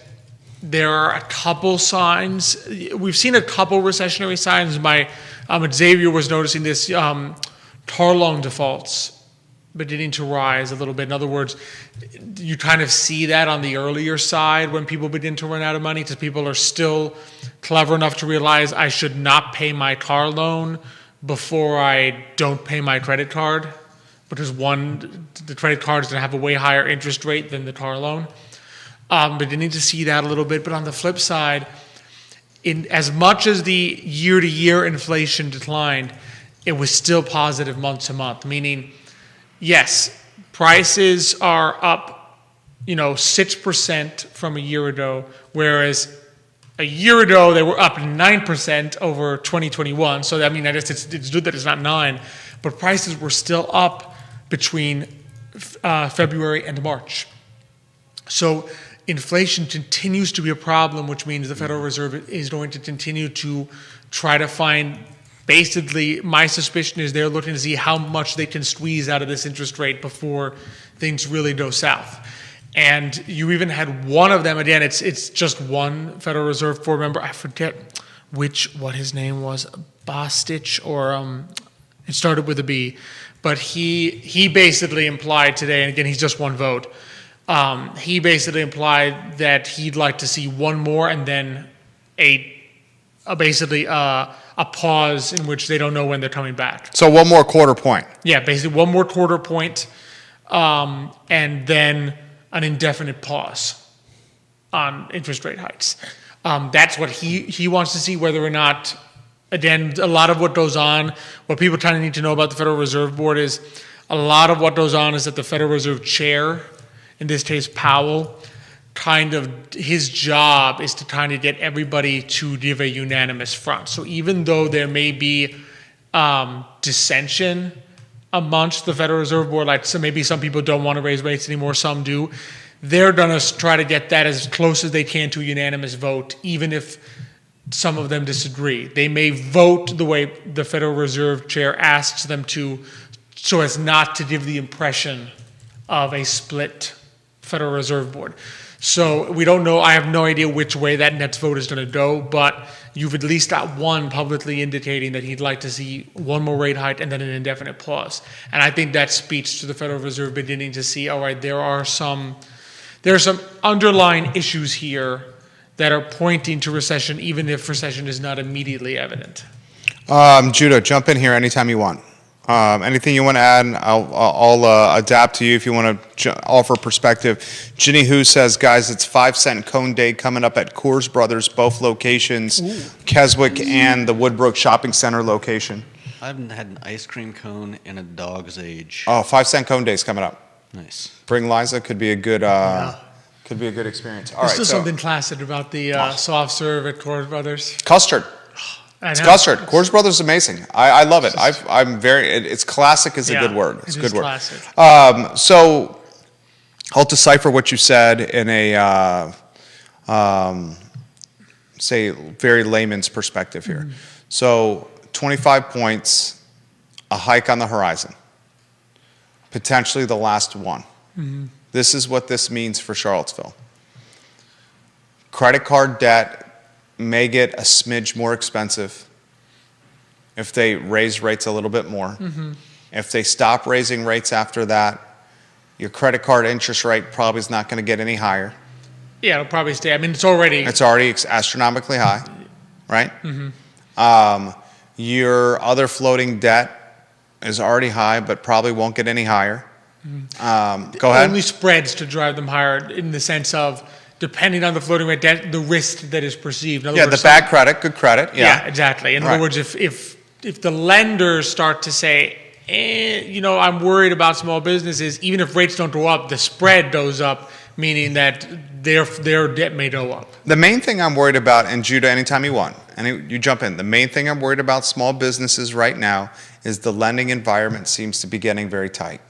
there are a couple signs. We've seen a couple recessionary signs. Xavier was noticing this, car loan defaults beginning to rise a little bit. In other words, you kind of see that on the earlier side when people begin to run out of money, because people are still clever enough to realize I should not pay my car loan before I don't pay my credit card. Because the credit card is going to have a way higher interest rate than the car loan. But you need to see that a little bit. But on the flip side, in as much as the year-to-year inflation declined, it was still positive month-to-month. Meaning, yes, prices are up, 6% from a year ago, whereas a year ago they were up 9% over 2021. So I guess it's good that it's not 9, but prices were still up between February and March. So inflation continues to be a problem, which means the Federal Reserve is going to continue to try to find, basically, my suspicion is they're looking to see how much they can squeeze out of this interest rate before things really go south. And you even had one of them, again, it's just one Federal Reserve board member, I forget what his name was, Bostich or It started with a B, but he basically implied today, and again, he's just one vote. He basically implied that he'd like to see one more and then basically a pause in which they don't know when they're coming back. So one more quarter point. Yeah, basically one more quarter point, and then an indefinite pause on interest rate hikes. That's what he wants to see, whether or not, again, a lot of what goes on, what people kind of need to know about the Federal Reserve Board is a lot of what goes on is that the Federal Reserve Chair, in this case Powell, his job is to kind of get everybody to give a unanimous front. So even though there may be dissension amongst the Federal Reserve Board, like so maybe some people don't want to raise rates anymore, some do, they're going to try to get that as close as they can to a unanimous vote, even if some of them disagree. They may vote the way the Federal Reserve Chair asks them to, so as not to give the impression of a split Federal Reserve Board. So we don't know. I have no idea which way that next vote is going to go, but you've at least got one publicly indicating that he'd like to see one more rate hike and then an indefinite pause. And I think that speaks to the Federal Reserve beginning to see, all right, there are some underlying issues here that are pointing to recession, even if recession is not immediately evident. Judah, jump in here anytime you want. Anything you want to add, I'll adapt to you if you want to offer perspective. Ginny Hu says, guys, it's 5-cent cone day coming up at Coors Brothers, both locations, Keswick and the Woodbrook Shopping Center location. I haven't had an ice cream cone in a dog's age. Oh, 5-cent cone day is coming up. Nice. Bring Liza, could be a good experience. All right, There's something classic about the soft serve at Coors Brothers. Custard. It's custard. Coors Brothers is amazing. I love it. It's classic is a good word. It's a good word. Classic. So I'll decipher what you said in a, say, very layman's perspective here. So 25 points, a hike on the horizon, potentially the last one. This is what this means for Charlottesville. Credit card debt may get a smidge more expensive if they raise rates a little bit more. If they stop raising rates after that, your credit card interest rate probably is not going to get any higher. Yeah, it'll probably stay. I mean, it's already astronomically high, right? Your other floating debt is already high, but probably won't get any higher. Go ahead. Only spreads to drive them higher in the sense of, depending on the floating rate debt, the risk that is perceived. In other words, the bad credit, good credit. Yeah, exactly. In other words, if the lenders start to say, I'm worried about small businesses, even if rates don't go up, the spread goes up, meaning that their debt may go up. The main thing I'm worried about, and Judah, anytime you want, and you jump in, the main thing I'm worried about small businesses right now is the lending environment seems to be getting very tight.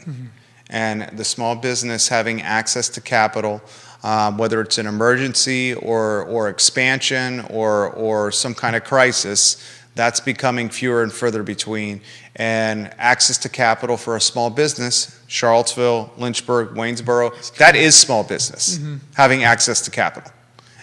And the small business having access to capital, whether it's an emergency or expansion or some kind of crisis, that's becoming fewer and further between. And access to capital for a small business, Charlottesville, Lynchburg, Waynesboro, that is small business, having access to capital.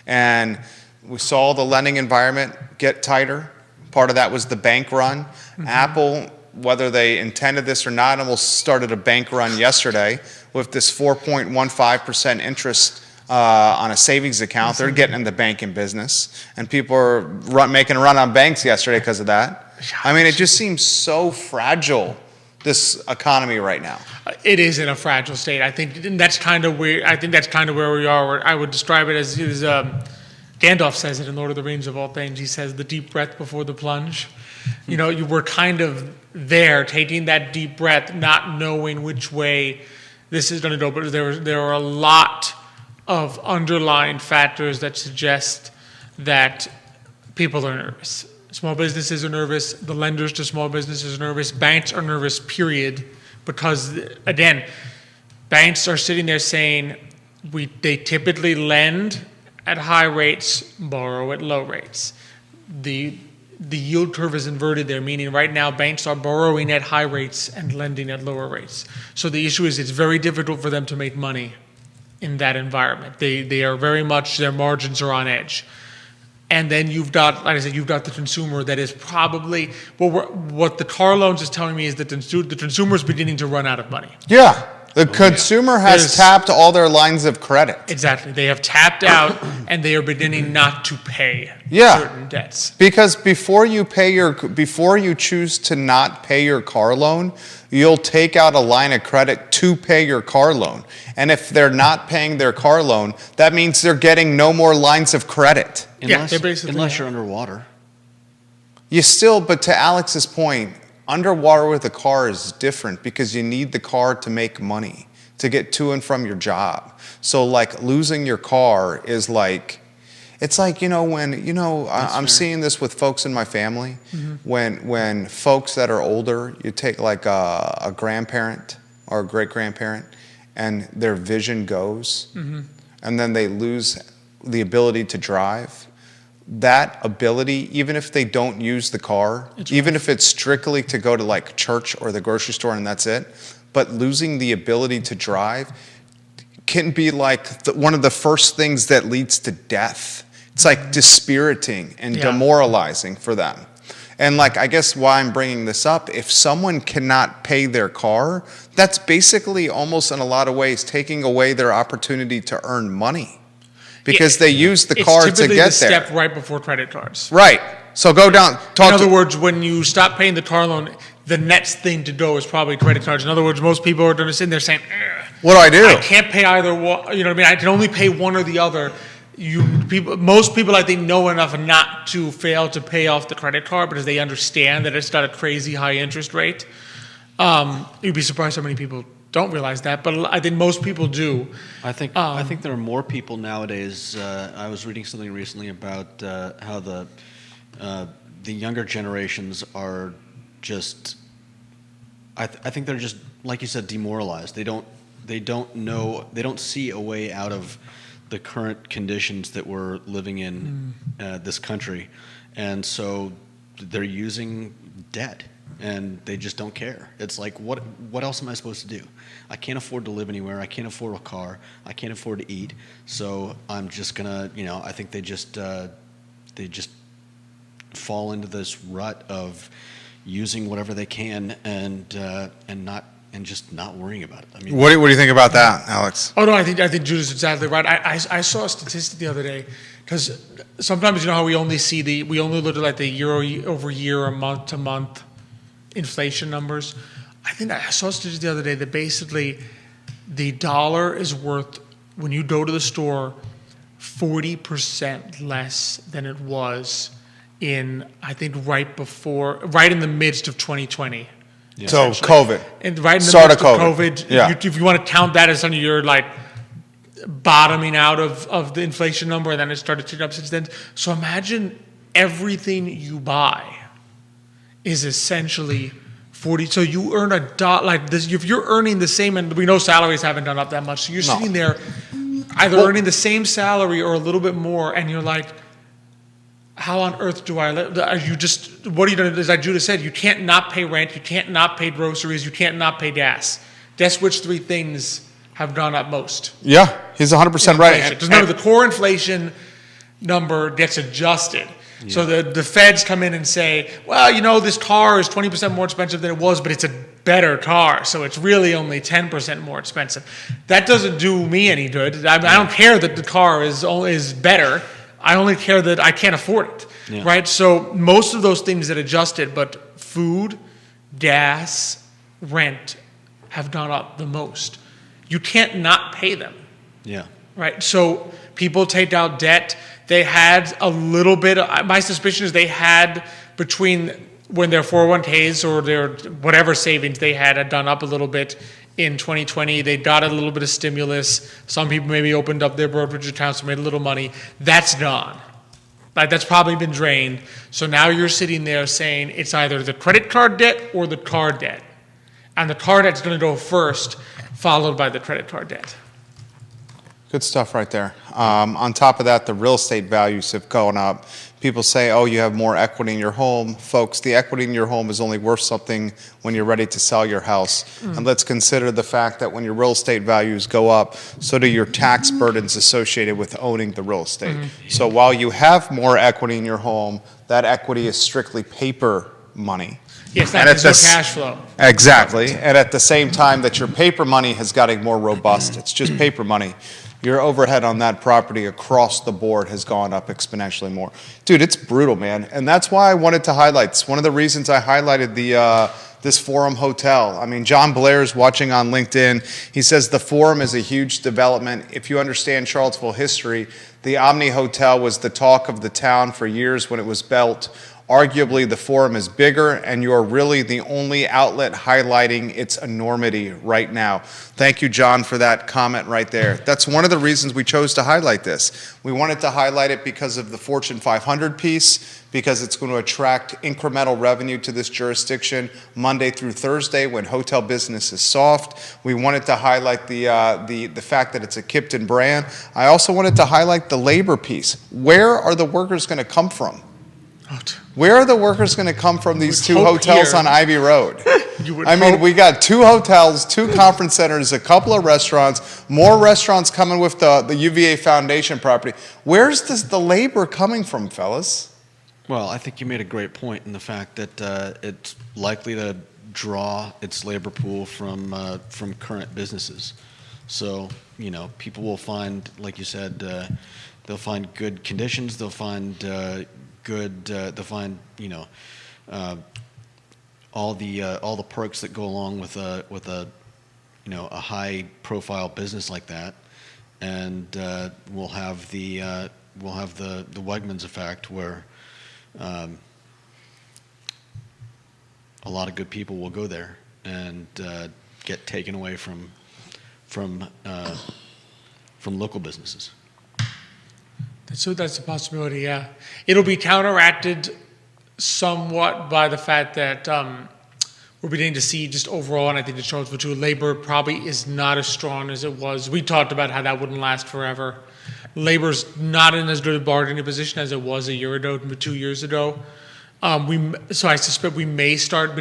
And we saw the lending environment get tighter. Part of that was the bank run. Apple, whether they intended this or not, almost started a bank run yesterday with this 4.15% interest on a savings account. They're getting in the banking business, and people are making a run on banks yesterday because of that. I mean, it just seems so fragile, this economy right now. It is in a fragile state. I think that's kind of where we are. Where I would describe it as Gandalf says it in Lord of the Rings of all things. He says, "The deep breath before the plunge." You were kind of there, taking that deep breath, not knowing which way this is going to go. But there are a lot of underlying factors that suggest that people are nervous. Small businesses are nervous. The lenders to small businesses are nervous. Banks are nervous, period. Because, again, banks are sitting there saying they typically lend at high rates, borrow at low rates. The yield curve is inverted there, meaning right now banks are borrowing at high rates and lending at lower rates. So the issue is it's very difficult for them to make money in that environment. They are very much, their margins are on edge. And then you've got, like I said, you've got the consumer that is probably, what the car loans is telling me is that the consumer is beginning to run out of money. Yeah. The consumer has tapped all their lines of credit. Exactly. They have tapped out and they are beginning not to pay Yeah. certain debts. Because before you choose to not pay your car loan, you'll take out a line of credit to pay your car loan. And if they're not paying their car loan, that means they're getting no more lines of credit. Unless, they basically unless are. you're underwater. But to Alex's point, underwater with a car is different because you need the car to make money, to get to and from your job. So like losing your car is like, it's like, I'm seeing this with folks in my family. When folks that are older, you take like a grandparent or a great-grandparent and their vision goes and then they lose the ability to drive. That ability, even if they don't use the car, even if it's strictly to go to like church or the grocery store and that's it, but losing the ability to drive can be like one of the first things that leads to death. It's like dispiriting and demoralizing for them. And like, I guess why I'm bringing this up, if someone cannot pay their car, that's basically almost in a lot of ways taking away their opportunity to earn money. Because they use the car to get there. It's typically the step right before credit cards. Right. So go down. In other words, when you stop paying the car loan, the next thing to go is probably credit cards. In other words, most people are going to sit there saying, what do I do? I can't pay either one. You know what I mean? I can only pay one or the other. Most people, I think, know enough not to fail to pay off the credit card because they understand that it's got a crazy high interest rate. You'd be surprised how many people don't realize that, but I think most people do. I think there are more people nowadays. I was reading something recently about how the younger generations are just. I think they're just, like you said, demoralized. They don't know. They don't see a way out of the current conditions that we're living in this country, and so they're using debt. And they just don't care. It's like, what else am I supposed to do? I can't afford to live anywhere. I can't afford a car. I can't afford to eat. So I'm just gonna, I think they just fall into this rut of using whatever they can and just not worrying about it. I mean, what do you think about that, Alex? Oh no, I think Judah's exactly right. I saw a statistic the other day because sometimes how we only look at like the year over year or month to month inflation numbers. I think I saw a statistic the other day that basically the dollar is worth, when you go to the store, 40% less than it was in, I think, right in the midst of 2020. Yeah. So COVID. And right in the Start midst of COVID. Yeah. If you want to count that as something you're like bottoming out of the inflation number, and then it started ticking up since then. So imagine everything you buy is essentially 40. So you earn $1 like this. If you're earning the same, and we know salaries haven't gone up that much, so you're sitting there either earning the same salary or a little bit more, and you're like, how on earth do I live? What are you going to do? As Judah said, you can't not pay rent, you can't not pay groceries, you can't not pay gas. Guess which three things have gone up most? Yeah, he's 100% right. Because remember, the core inflation number gets adjusted. Yeah. So the feds come in and say, well, this car is 20% more expensive than it was, but it's a better car, so it's really only 10% more expensive. That doesn't do me any good. I don't care that the car is better. I only care that I can't afford it, right? So most of those things that adjusted, but food, gas, rent have gone up the most. You can't not pay them. Yeah. Right? So people take out debt. They had a little bit, my suspicion is they had between when their 401ks or their whatever savings they had done up a little bit in 2020. They got a little bit of stimulus. Some people maybe opened up their brokerage accounts and made a little money. That's gone. Like, that's probably been drained. So now you're sitting there saying it's either the credit card debt or the car debt. And the car debt's going to go first, followed by the credit card debt. Good stuff right there. On top of that, the real estate values have gone up. People say, oh, you have more equity in your home. Folks, the equity in your home is only worth something when you're ready to sell your house. And let's consider the fact that when your real estate values go up, so do your tax burdens associated with owning the real estate. So while you have more equity in your home, that equity is strictly paper money. Yes, And that at is no this- cash flow. Exactly. And at the same time that your paper money has gotten more robust, it's just paper money. Your overhead on that property across the board has gone up exponentially more. Dude, it's brutal, man. And that's why I wanted to highlight. It's one of the reasons I highlighted this Forum Hotel. I mean, John Blair's watching on LinkedIn. He says the Forum is a huge development. If you understand Charlottesville history, the Omni Hotel was the talk of the town for years when it was built. Arguably, the Forum is bigger, and you're really the only outlet highlighting its enormity right now. Thank you, John, for that comment right there. That's one of the reasons we chose to highlight this. We wanted to highlight it because of the Fortune 500 piece, because it's going to attract incremental revenue to this jurisdiction Monday through Thursday when hotel business is soft. We wanted to highlight the fact that it's a Kipton brand. I also wanted to highlight the labor piece. Where are the workers going to come from? Where are the workers going to come from these two hope hotels here. on Ivy Road? You would I mean, hope. we got 2 hotels, 2 conference centers, a couple of restaurants, more restaurants coming with the UVA Foundation property. Where's the labor coming from, fellas? Well, I think you made a great point in the fact that it's likely to draw its labor pool from current businesses. So, people will find, like you said, they'll find good conditions. They'll find they'll find all the perks that go along with a high profile business like that, and we'll have the Wegmans effect where a lot of good people will go there and get taken away from local businesses. So that's a possibility, yeah. It'll be counteracted somewhat by the fact that we're beginning to see just overall, and I think the Charlottesville too, labor probably is not as strong as it was. We talked about how that wouldn't last forever. Labor's not in as good a bargaining position as it was a year ago, 2 years ago. So I suspect we may start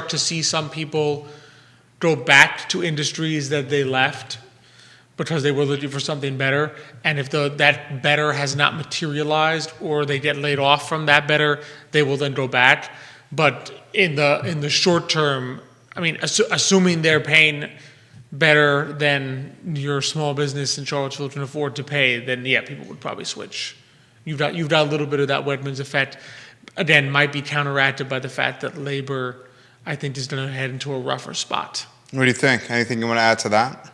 to see some people go back to industries that they left because they were looking for something better. And if that better has not materialized or they get laid off from that better, they will then go back. But in the short term, I mean, assuming they're paying better than your small business in Charlottesville can afford to pay, then yeah, people would probably switch. You've got a little bit of that Wegmans effect. Again, might be counteracted by the fact that labor, I think, is going to head into a rougher spot. What do you think? Anything you want to add to that?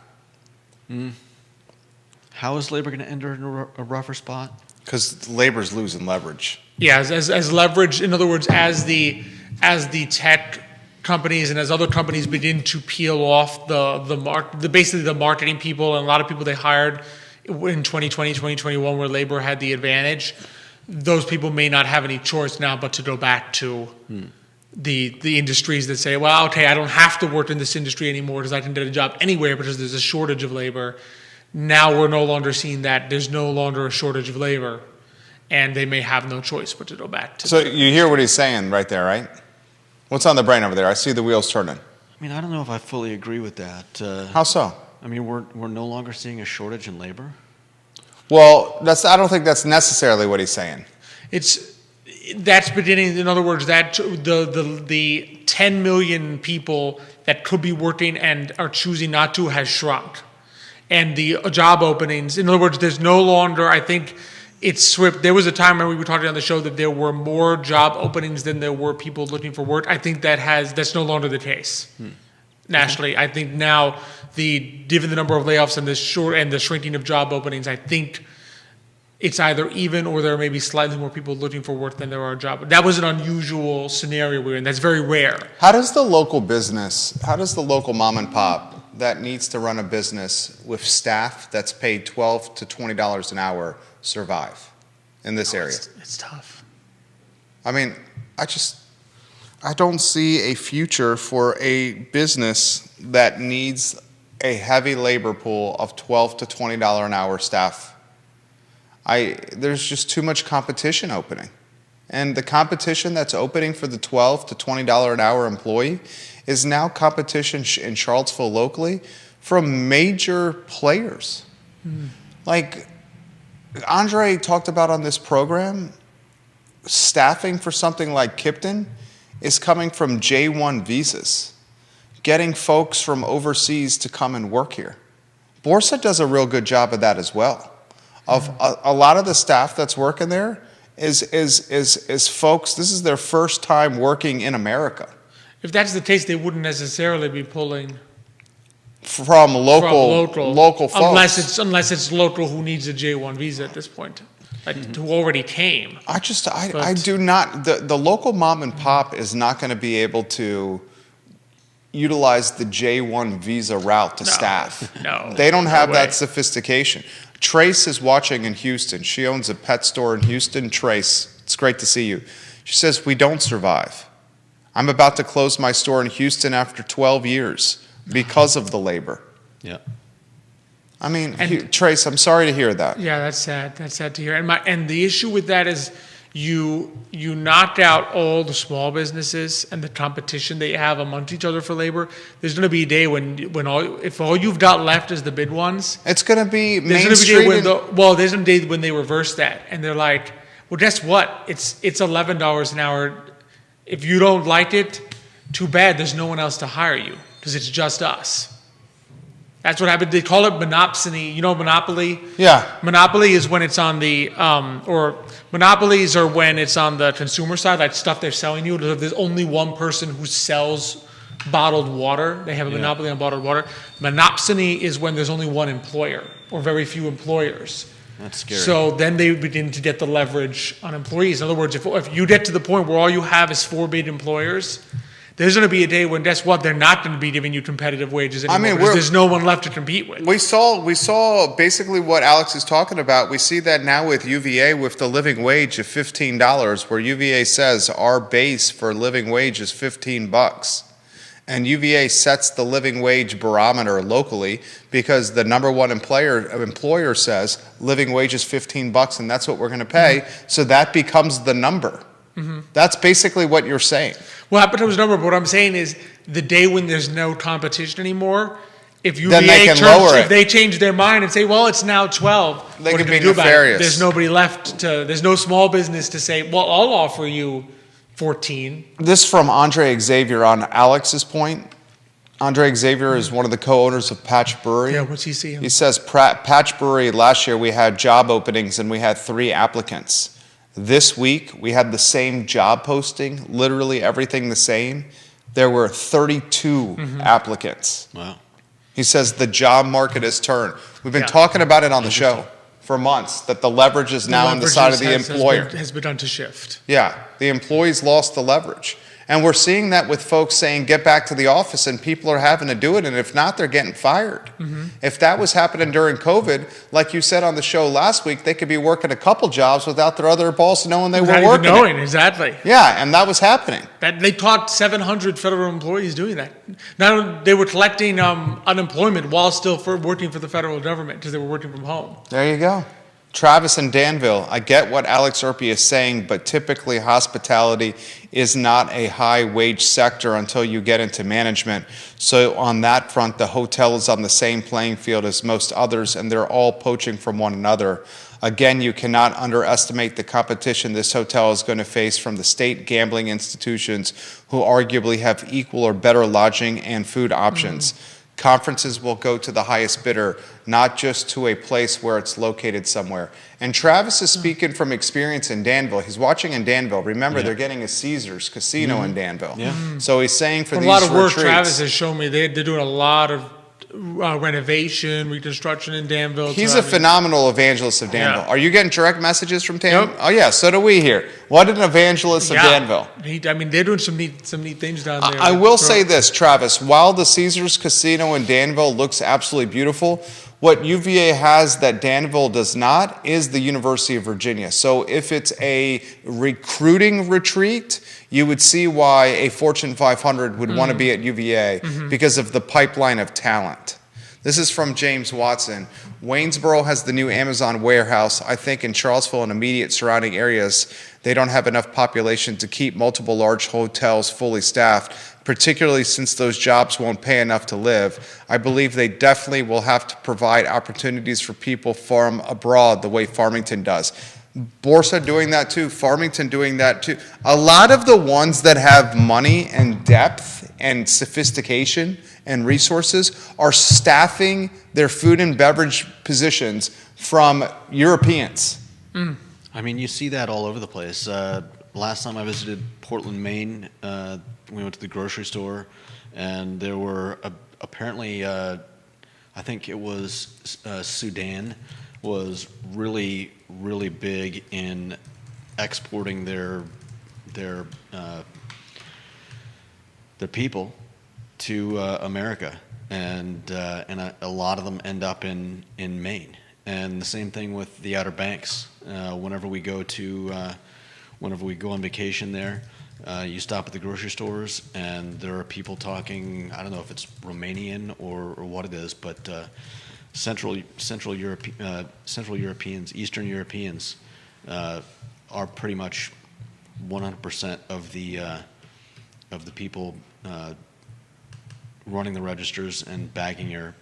How is labor going to enter into a rougher spot? Because labor's losing leverage. Yeah, as leverage. In other words, as the tech companies and as other companies begin to peel off basically the marketing people and a lot of people they hired in 2020, 2021, where labor had the advantage, those people may not have any choice now but to go back to the industries that say, well, okay, I don't have to work in this industry anymore because I can get a job anywhere because there's a shortage of labor. Now we're no longer seeing that. There's no longer a shortage of labor, and they may have no choice but to go back to. So you hear what he's saying right there, right? What's on the brain over there? I see the wheels turning. I mean, I don't know if I fully agree with that. How so? I mean, we're no longer seeing a shortage in labor. Well, I don't think that's necessarily what he's saying. That's beginning. In other words, that the 10 million people that could be working and are choosing not to has shrunk, and the job openings. In other words, there's no longer. I think it's swift. There was a time when we were talking on the show that there were more job openings than there were people looking for work. I think that's no longer the case nationally. I think now, given the number of layoffs and the shrinking of job openings, I think it's either even or there may be slightly more people looking for work than there are jobs. That was an unusual scenario we're in. That's very rare. How does the local mom and pop that needs to run a business with staff that's paid $12 to $20 an hour survive in this area? It's tough. I mean, I don't see a future for a business that needs a heavy labor pool of $12 to $20 an hour staff. There's just too much competition opening. And the competition that's opening for the $12 to $20 an hour employee is now competition in Charlottesville locally from major players. Like Andre talked about on this program, staffing for something like Kipton is coming from J1 visas, getting folks from overseas to come and work here. Borsa does a real good job of that as well. Of a lot of the staff that's working there is folks, this is their first time working in America. If that's the case, they wouldn't necessarily be pulling From local folks. unless it's local who needs a J1 visa at this point, who already came. I do not, the local mom and pop is not going to be able to utilize the J1 visa route to staff. No. They don't have way. that sophistication. Trace is watching in Houston. She owns a pet store in Houston. Trace, it's great to see you. She says, we don't survive. I'm about to close my store in Houston after 12 years because of the labor. Yeah. I mean, Trace, I'm sorry to hear that. Yeah, that's sad. That's sad to hear. And the issue with that is you knocked out all the small businesses and the competition they have amongst each other for labor. There's going to be a day if all you've got left is the big ones. It's going to be Main There's Street. going to be a day there's a day when they reverse that and they're like, well, guess what? It's $11 an hour. If you don't like it, too bad. There's no one else to hire you because it's just us. That's what happened. They call it monopsony. You know monopoly? Yeah. Monopoly is when it's on the, or monopolies are when it's on the consumer side, like stuff they're selling you. There's only one person who sells bottled water. They have a monopoly on bottled water. Monopsony is when there's only one employer or very few employers. That's scary. So then they begin to get the leverage on employees. In other words, if you get to the point where all you have is 4 big employers, there's going to be a day when, guess what, they're not going to be giving you competitive wages anymore because there's no one left to compete with. We saw basically what Alex is talking about. We see that now with UVA with the living wage of $15, where UVA says our base for living wage is $15. And UVA sets the living wage barometer locally because the number one employer says living wage is $15 and that's what we're going to pay. So that becomes the number. That's basically what you're saying. Well, that becomes a number, but what I'm saying is the day when there's no competition anymore, if they change their mind and say, well, it's now 12, They what could are you be gonna do about it? nefarious. There's nobody left there's no small business to say, well, I'll offer you 14. This from Andre Xavier on Alex's point. Andre Xavier is one of the co-owners of Patch Brewery. Yeah, what's he seeing? He says Patch Brewery, last year we had job openings and we had 3 applicants. This week we had the same job posting, literally everything the same. There were 32 applicants. Wow. He says the job market has turned. We've been talking about it on the show for months, that the leverage is now on the side of the employer. Has begun to shift. Yeah, the employees lost the leverage. And we're seeing that with folks saying, get back to the office, and people are having to do it, and if not, they're getting fired. If that was happening during COVID, like you said on the show last week, they could be working a couple jobs without their other boss knowing they were working. Not even knowing, exactly. Yeah, and that was happening. They caught 700 federal employees doing that. Now they were collecting unemployment while still working for the federal government because they were working from home. There you go. Travis and Danville, I get what Alex Erpy is saying, but typically hospitality is not a high wage sector until you get into management. So on that front, the hotel is on the same playing field as most others, and they're all poaching from one another. Again, you cannot underestimate the competition this hotel is going to face from the state gambling institutions who arguably have equal or better lodging and food options. Conferences will go to the highest bidder, not just to a place where it's located somewhere. And Travis is speaking from experience in Danville. He's watching in Danville. Remember, they're getting a Caesars casino in Danville. So he's saying for these a lot of work retreats, Travis has shown me. They're doing a lot of renovation, reconstruction in Danville. He's a phenomenal evangelist of Danville. Yeah. Are you getting direct messages from Danville? Yep. Oh yeah, so do we here. What an evangelist of Danville. They're doing some neat things down there. I will say this, Travis, while the Caesars Casino in Danville looks absolutely beautiful, what UVA has that Danville does not is the University of Virginia. So if it's a recruiting retreat, you would see why a Fortune 500 would want to be at UVA because of the pipeline of talent. This is from James Watson. Waynesboro has the new Amazon warehouse. I think in Charlottesville and immediate surrounding areas, they don't have enough population to keep multiple large hotels fully staffed, particularly since those jobs won't pay enough to live. I believe they definitely will have to provide opportunities for people from abroad the way Farmington does. Borsa doing that too, Farmington doing that too. A lot of the ones that have money and depth and sophistication and resources are staffing their food and beverage positions from Europeans. I mean, you see that all over the place. Last time I visited Portland, Maine, we went to the grocery store, and there were apparently, I think it was Sudan, was really, really big in exporting their people to America, and a lot of them end up in Maine. And the same thing with the Outer Banks. Whenever we go on vacation there, you stop at the grocery stores, and there are people talking. I don't know if it's Romanian or what it is, but Central Europeans, Eastern Europeans, are pretty much 100% of the people running the registers and bagging your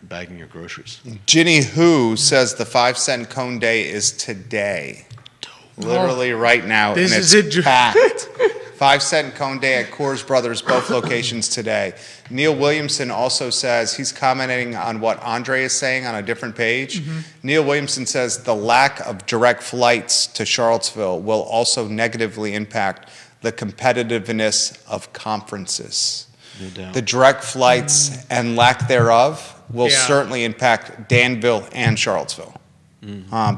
groceries. Ginny Who says the 5-cent cone day is today. Literally right now, and This it's is it. packed. 5-cent cone day at Coors Brothers, both locations today. Neil Williamson also says, he's commenting on what Andre is saying on a different page. Neil Williamson says the lack of direct flights to Charlottesville will also negatively impact the competitiveness of conferences. No doubt. The direct flights and lack thereof will Yeah. certainly impact Danville and Charlottesville,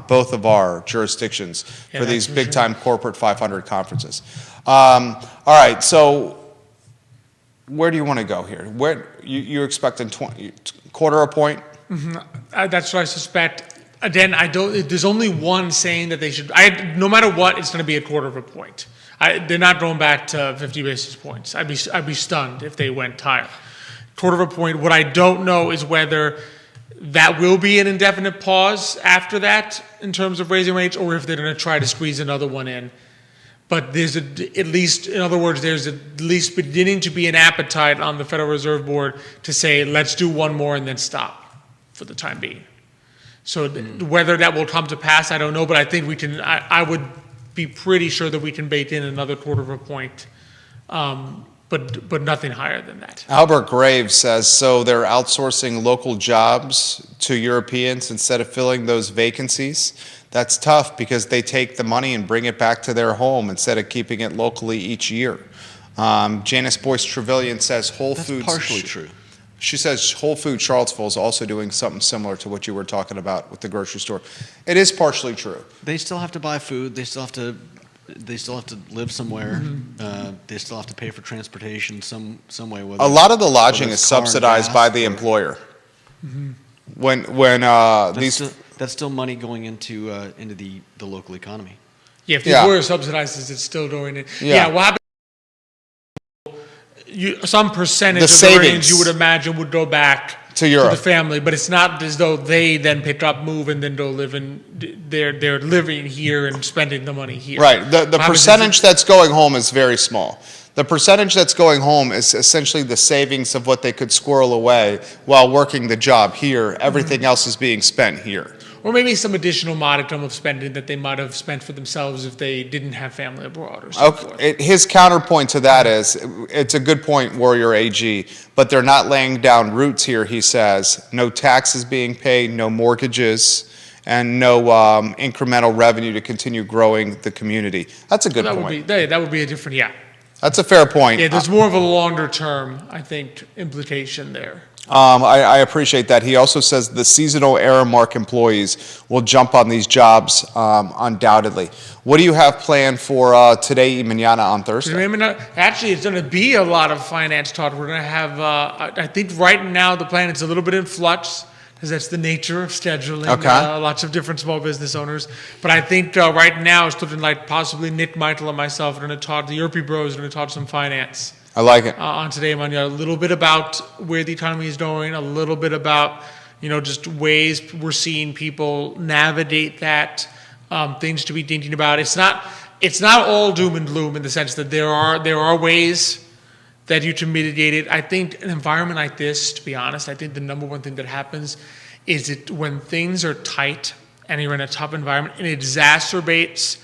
both of our jurisdictions Yeah, for these that's for big-time corporate 500 conferences. All right, so where do you want to go here? Where you expecting quarter a point? That's what I suspect. Again, I don't. There's only one saying that they should. No matter what, it's going to be a quarter of a point. They're not going back to 50 basis points. I'd be stunned if they went higher. Quarter of a point. What I don't know is whether that will be an indefinite pause after that in terms of raising rates, or if they're going to try to squeeze another one in. But there's at least, in other words, there's at least beginning to be an appetite on the Federal Reserve Board to say, let's do one more and then stop for the time being. So whether that will come to pass, I don't know, but I think we can, I would be pretty sure that we can bake in another quarter of a point, but nothing higher than that. Albert Graves says, so they're outsourcing local jobs to Europeans instead of filling those vacancies. That's tough because they take the money and bring it back to their home instead of keeping it locally each year. Janice Boyce Trevelyan says Whole That's Foods. partially true. She says Whole Foods Charlottesville is also doing something similar to what you were talking about with the grocery store. It is partially true. They still have to buy food. They still have to live somewhere. They still have to pay for transportation some way. Whether A lot of the lodging whether is it's car and subsidized gas by the or- employer. When That's still money going into the local economy. Yeah, if the Yeah. employer subsidizes, it's still going in. Yeah. Yeah, what happens? Some percentage The of the savings. earnings you would imagine would go back To Europe. the family, but it's not as though they then pick up, move, and then go live in. They're living here and spending the money here. Right. The What happens is percentage that's going home is very small. The percentage that's going home is essentially the savings of what they could squirrel away while working the job here. Everything else is being spent here. Or maybe some additional modicum of spending that they might have spent for themselves if they didn't have family abroad or so forth. His counterpoint to that is, it's a good point, Warrior AG, but they're not laying down roots here, he says. No taxes being paid, no mortgages, and no incremental revenue to continue growing the community. That's a good That point. would be a different, yeah. That's a fair point. Yeah, there's more of a longer term, I think, implication there. I appreciate that. He also says the seasonal Aramark employees will jump on these jobs undoubtedly. What do you have planned for today, mañana on Thursday? Actually, it's going to be a lot of finance talk. We're going to have, I think right now the plan is a little bit in flux, because that's the nature of scheduling. Okay. Lots of different small business owners. But I think right now it's looking like possibly Nick, Michael, and myself are going to talk, the Europe Bros are going to talk some finance. I like it. On Today Monday, a little bit about where the economy is going, a little bit about just ways we're seeing people navigate that, things to be thinking about. It's not all doom and gloom in the sense that there are ways that you can mitigate it. I think an environment like this, to be honest, I think the number one thing that happens is when things are tight and you're in a tough environment, it exacerbates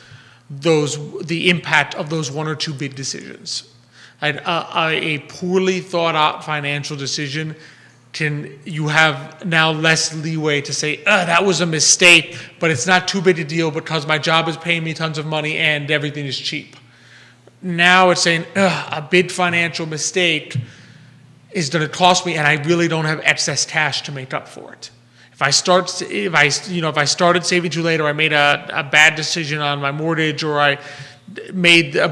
the impact of those one or two big decisions. A poorly thought out financial decision you have now less leeway to say, that was a mistake, but it's not too big a deal because my job is paying me tons of money and everything is cheap. Now it's saying, a big financial mistake is going to cost me, and I really don't have excess cash to make up for it. If I started saving too late, or I made a bad decision on my mortgage, or I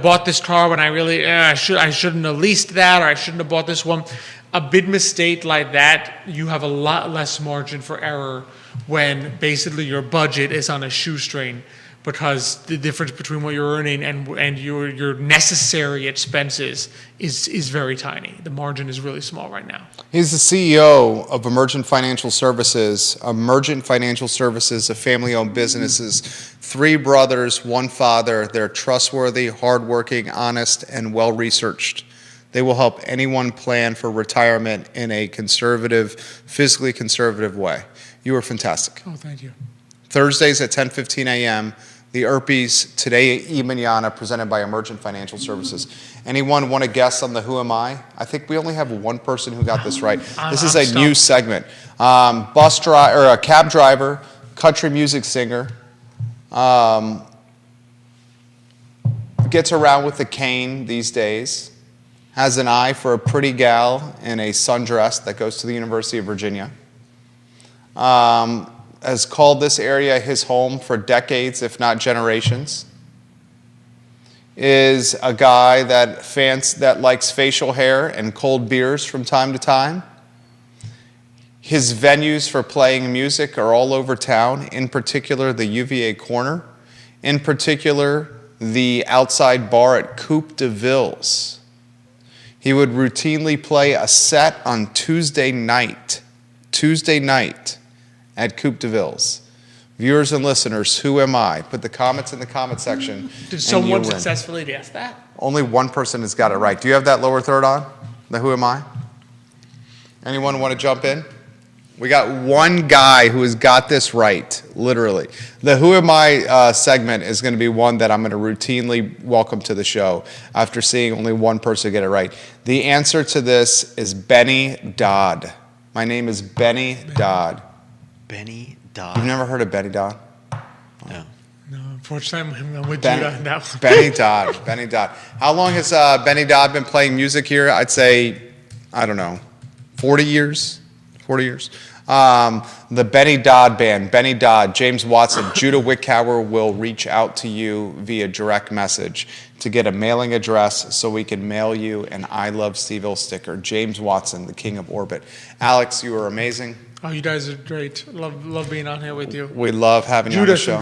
bought this car when I really I shouldn't have leased that, or I shouldn't have bought this one. A big mistake like that, you have a lot less margin for error when basically your budget is on a shoestring, because the difference between what you're earning and your necessary expenses is very tiny. The margin is really small right now. He's the CEO of Emergent Financial Services. Emergent Financial Services, a family-owned businesses, 3 brothers, 1 father. They're trustworthy, hardworking, honest, and well-researched. They will help anyone plan for retirement in a conservative, physically conservative way. You are fantastic. Oh, thank you. Thursdays at 10:15 a.m., the Today y Mañana, presented by Emergent Financial Services. Anyone want to guess on the Who Am I? I think we only have one person who got this right. This is a new segment. Bus driver, or a cab driver, country music singer, gets around with a cane these days, has an eye for a pretty gal in a sundress that goes to the University of Virginia. Has called this area his home for decades, if not generations. Is a guy that likes facial hair and cold beers from time to time. His venues for playing music are all over town, in particular the UVA Corner, in particular the outside bar at Coupe de Villes. He would routinely play a set on Tuesday night at Coupe de Villes. Viewers and listeners, who am I? Put the comments in the comment section. Did someone successfully guess that? Only one person has got it right. Do you have that lower third on? The who am I? Anyone want to jump in? We got one guy who has got this right, literally. The Who Am I segment is going to be one that I'm going to routinely welcome to the show after seeing only one person get it right. The answer to this is Benny Dodd. My name is Benny Dodd. Benny Dodd. You've never heard of Benny Dodd? No. No, unfortunately, I'm with Judah on that one. Benny Dodd. Benny Dodd. How long has Benny Dodd been playing music here? I'd say, 40 years. 40 years. The Benny Dodd Band, Benny Dodd, James Watson, Judah Wickower will reach out to you via direct message to get a mailing address so we can mail you an I Love Steville sticker. James Watson, the king of orbit. Alex, you are amazing. Oh, you guys are great. Love being on here with you. We love having you on the show.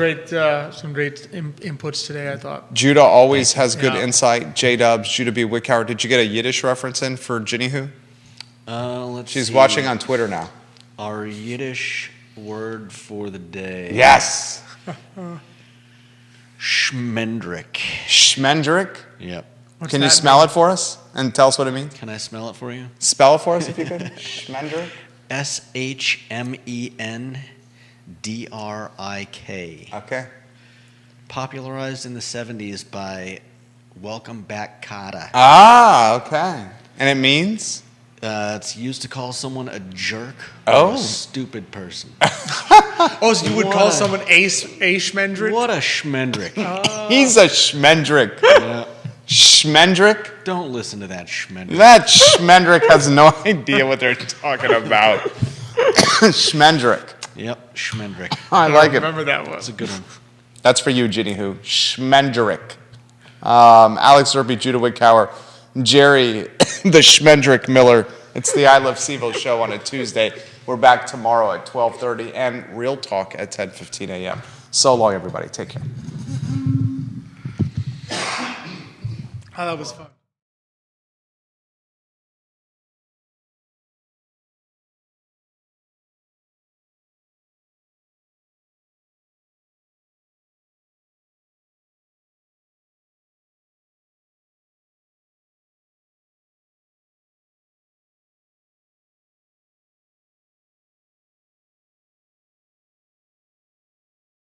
Some great inputs today, I thought. Judah always has good insight. J-Dubs, Judah B. Wickower. Did you get a Yiddish reference in for Ginny Who? She's watching on Twitter now. Our Yiddish word for the day. Yes. Schmendrick. Schmendrick? Yep. Can you smell it for us and tell us what it means? Can I smell it for you? Spell it for us if you could. Schmendrick? SHMENDRIK. Okay. Popularized in the 70s by Welcome Back Kotta. Ah, okay. And it means? It's used to call someone a jerk or a stupid person. Oh, so you would call someone a schmendrick? What a schmendrick. He's a schmendrick. Yeah. Schmendrick? Don't listen to that schmendrick. That schmendrick has no idea what they're talking about. Schmendrick. Yep, schmendrick. I like it. Remember that one. That's a good one. That's for you, Ginny Who. Schmendrick. Alex Zerbe, Judah Wickower, Jerry, the Schmendrick Miller. It's the I Love Seville show on a Tuesday. We're back tomorrow at 12:30 and Real Talk at 10:15 a.m. So long, everybody. Take care. Oh, that was fun.